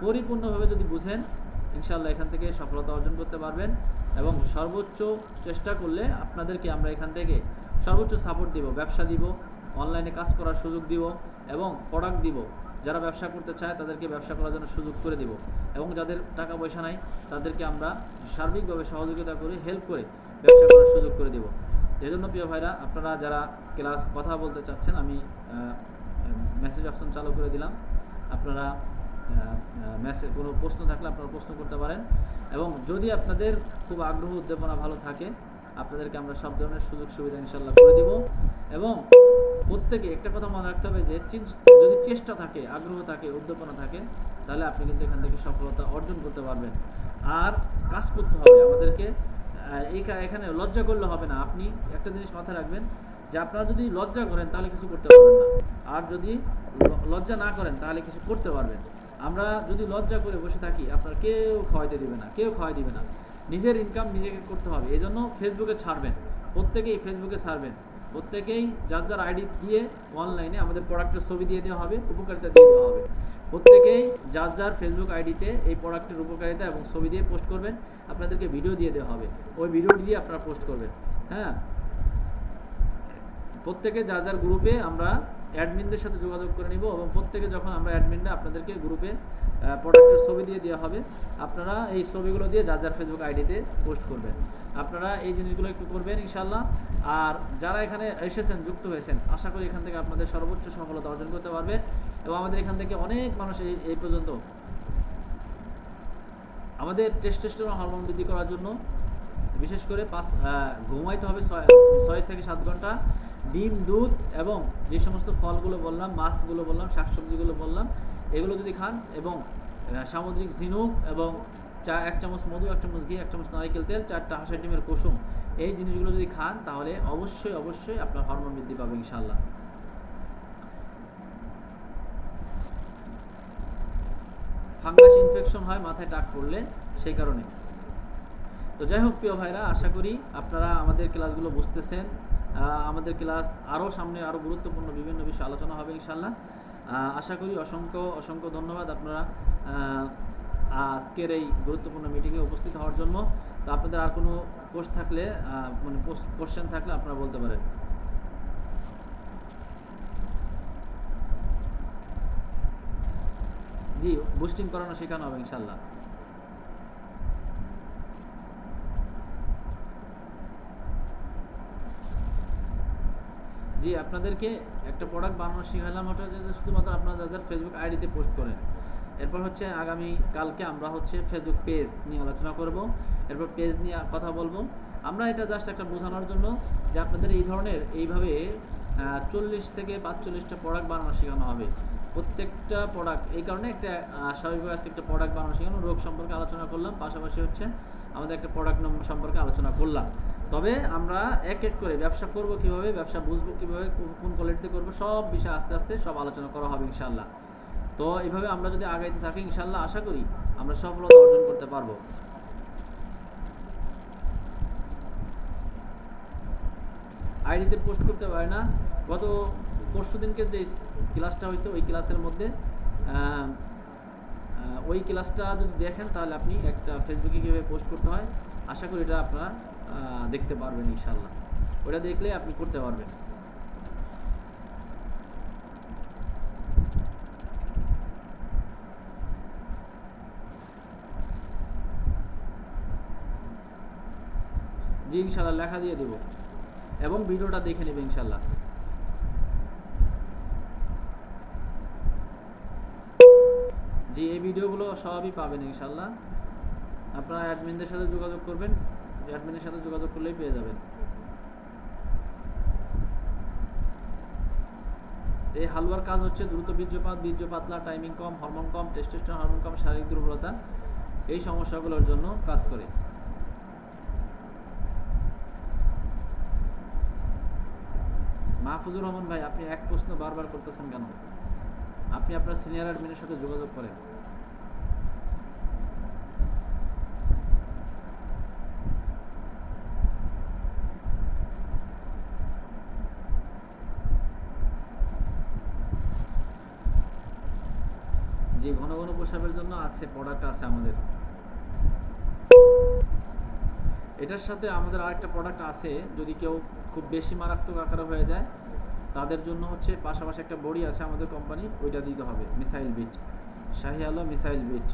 A: পরিপূর্ণভাবে যদি বুঝেন, ইনশাআল্লাহ এখান থেকে সফলতা অর্জন করতে পারবেন। এবং সর্বোচ্চ চেষ্টা করলে আপনাদেরকে আমরা এখান থেকে সর্বোচ্চ সাপোর্ট দিব, ব্যবসা দিব, অনলাইনে কাজ করার সুযোগ দিব এবং প্রোডাক্ট দিব। যারা ব্যবসা করতে চায় তাদেরকে ব্যবসা করার জন্য সুযোগ করে দিব, এবং যাদের টাকা পয়সা নাই তাদেরকে আমরা সার্বিকভাবে সহযোগিতা করে হেল্প করে ব্যবসা করার সুযোগ করে দেব। এই জন্য প্রিয় ভাইরা, আপনারা যারা ক্লাস কথা বলতে চাচ্ছেন, আমি মেসেজ অপশন চালু করে দিলাম। আপনারা মেসেজ কোনো প্রশ্ন থাকলে আপনারা প্রশ্ন করতে পারেন, এবং যদি আপনাদের খুব আগ্রহ উদ্দীপনা ভালো থাকে, আপনাদেরকে আমরা সব ধরনের সুযোগ সুবিধা ইনশাআল্লাহ করে দিব। এবং প্রত্যেকে একটা কথা মনে রাখতে হবে যে যদি চেষ্টা থাকে, আগ্রহ থাকে, উদ্দীপনা থাকে, তাহলে আপনি কিন্তু এখান থেকে সফলতা অর্জন করতে পারবেন। আর কাজ করতে হবে আমাদেরকে, এখানে লজ্জা করলে হবে না। আপনি একটা জিনিস মাথায় রাখবেন যে আপনারা যদি লজ্জা করেন তাহলে কিছু করতে পারবেন না, আর যদি লজ্জা না করেন তাহলে কিছু করতে পারবেন। আমরা যদি লজ্জা করে বসে থাকি, আপনার কেউ খাওয়াইতে দিবে না, কেউ খাওয়াই দিবে না। নিজের ইনকাম নিজেকে করতে হবে। এই জন্য ফেসবুকে ছাড়বেন, প্রত্যেকেই ফেসবুকে ছাড়বেন, প্রত্যেকেই যার যার আইডি দিয়ে অনলাইনে আমাদের প্রোডাক্টের ছবি দিয়ে দেওয়া হবে, উপকারিতা দিয়ে দেওয়া হবে। প্রত্যেকেই যার যার ফেসবুক আইডিতে এই প্রোডাক্টের উপকারিতা এবং ছবি দিয়ে পোস্ট করবেন। আপনাদেরকে ভিডিও দিয়ে দেওয়া হবে, ওই ভিডিওটি দিয়ে আপনারা পোস্ট করবেন। হ্যাঁ, প্রত্যেকে যার যার গ্রুপে আমরা অ্যাডমিনদের সাথে যোগাযোগ করে নিব, এবং প্রত্যেকে যখন আমরা অ্যাডমিনরা আপনাদেরকে গ্রুপে প্রোডাক্টের ছবি দিয়ে দেওয়া হবে, আপনারা এই ছবিগুলো দিয়ে যার যার ফেসবুক আইডিতে পোস্ট করবেন। আপনারা এই জিনিসগুলো একটু করবেন ইনশাআল্লাহ। আর যারা এখানে এসেছেন, যুক্ত হয়েছেন, আশা করি এখান থেকে আপনাদের সর্বোচ্চ সফলতা অর্জন করতে পারবে। এবং আমাদের এখান থেকে অনেক মানুষ এই পর্যন্ত আমাদের টেস্টোস্টেরন হরমোন বৃদ্ধি করার জন্য বিশেষ করে ঘুমাইতে হবে 6 থেকে 7 ঘন্টা, ডিম, দুধ এবং যে সমস্ত ফলগুলো বললাম, মাছগুলো বললাম, শাকসবজিগুলো বললাম, এগুলো যদি খান, এবং সামুদ্রিক ঝিনুক, এবং 1 চামচ মধু, 1 চামচ ঘি, 1 চামচ নারকেল তেল, 4টা হাঁসের ডিমের কুসুম, এই জিনিসগুলো যদি খান তাহলে অবশ্যই অবশ্যই আপনার হরমোন বৃদ্ধি পাবে ইনশাআল্লাহ। ফাঙ্গাস ইনফেকশন হয় মাথায় টাক পড়লে, সেই কারণে। তো যাই হোক প্রিয় ভাইরা, আশা করি আপনারা আমাদের ক্লাসগুলো বুঝতেছেন। আমাদের ক্লাস আরও সামনে আরও গুরুত্বপূর্ণ বিভিন্ন বিষয় আলোচনা হবে ইনশাআল্লাহ। আশা করি অসংখ্য অসংখ্য ধন্যবাদ আপনারা আজকের এই গুরুত্বপূর্ণ মিটিংয়ে উপস্থিত হওয়ার জন্য। তো আপনাদের আর কোনো পোস্ট থাকলে, মানে কোশ্চেন থাকলে আপনারা বলতে পারেন। জি, বুস্টিং করানো শেখানো হবে ইনশাআল্লাহ। জি, আপনাদেরকে একটা প্রোডাক্ট বানানো শেখালাম, ওটা শুধুমাত্র আপনারা যাদের ফেসবুক আইডিতে পোস্ট করেন। এরপর হচ্ছে আগামী কালকে আমরা হচ্ছে ফেসবুক পেজ নিয়ে আলোচনা করব, এরপর পেজ নিয়ে কথা বলবো। আমরা এটা জাস্ট একটা বোঝানোর জন্য যে আপনাদের এই ধরনের এইভাবে 40 থেকে 45টা প্রোডাক্ট বানানো শেখানো হবে। প্রত্যেকটা প্রোডাক্ট, এই কারণে একটা স্বাভাবিকভাবে একটা প্রোডাক্ট বানানো শেখানো, রোগ সম্পর্কে আলোচনা করলাম, পাশাপাশি হচ্ছে আমাদের একটা প্রোডাক্ট নম্বর সম্পর্কে আলোচনা করলাম। তবে আমরা এক এক করে ব্যবসা করব কিভাবে, ব্যবসা বুঝবো কিভাবে, কোন কোয়ালিটিতে করবো, সব বিষয় আস্তে আস্তে সব আলোচনা করা হবে ইনশাআল্লাহ। তো এইভাবে আমরা যদি আগাইতে থাকি ইনশাআল্লাহ, আশা করি আমরা সফলতা অর্জন করতে পারবো। আইডিতে পোস্ট করতে পারে না। গত পরশু দিনকে যে ক্লাসটা হইতো, ওই ক্লাসের মধ্যে ওই ক্লাসটা যদি দেখেন তাহলে আপনি একটা ফেসবুকে কীভাবে পোস্ট করতে হয়, আশা করি এটা আপনারা দেখতে পারবেন ইনশাআল্লাহ। ওটা দেখলে আপনি করতে পারবেন। জি ইনশাআল্লাহ লেখা দিয়ে দেব, এবং ভিডিওটা দেখে নেবে ইনশাআল্লাহ। জি, এই ভিডিওগুলো সবই পাবেন ইনশাআল্লাহ। আপনারা অ্যাডমিনদের সাথে যোগাযোগ করবেন, অ্যাডমিনের সাথে যোগাযোগ করলেই পেয়ে যাবেন। এই হালুয়ার কাজ হচ্ছে দ্রুত বীর্যপাত, বীর্য পাতলা, টাইমিং কম, হরমোন কম, টেস্টোস্টেরন হরমোন কম, শারীরিক দুর্বলতা, এই সমস্যাগুলোর জন্য কাজ করে। মাহফুজুর রহমান ভাই, আপনি এক প্রশ্ন বারবার করতেছেন কেন? আপনি আপনার সিনিয়র অ্যাডমিনের সাথে যোগাযোগ করেন। যে ঘন ঘন প্রসাবের জন্য আছে প্রোডাক্ট আছে আমাদের। এটার সাথে আমাদের আরেকটা প্রোডাক্ট আছে, যদি কেউ খুব বেশি মারাত্মক আকারে হয়ে যায় তাদের জন্য হচ্ছে পাশাপাশি একটা বড়ি আছে আমাদের কোম্পানি, ওইটা দিতে হবে, মিসাইল বিট, শাহি আলো মিসাইল বিট।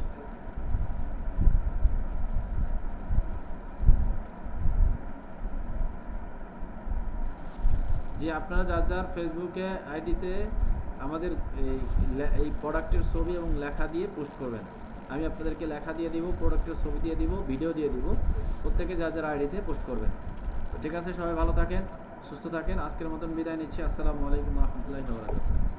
A: যে আপনারা যার যার ফেসবুকে আইডিতে আমাদের এই প্রোডাক্টের ছবি এবং লেখা দিয়ে পোস্ট করবেন। আমি আপনাদেরকে লেখা দিয়ে দিব, প্রোডাক্টের ছবি দিয়ে দিব, ভিডিও দিয়ে দিব, প্রত্যেকে যার যার আইডিতে পোস্ট করবেন। তো ঠিক আছে, সবাই ভালো থাকেন, সুস্থ থাকেন। আজকের মতন বিদায় নিচ্ছি। আসসালামু আলাইকুম ওয়া রাহমাতুল্লাহি ওয়া বারাকাতুহু।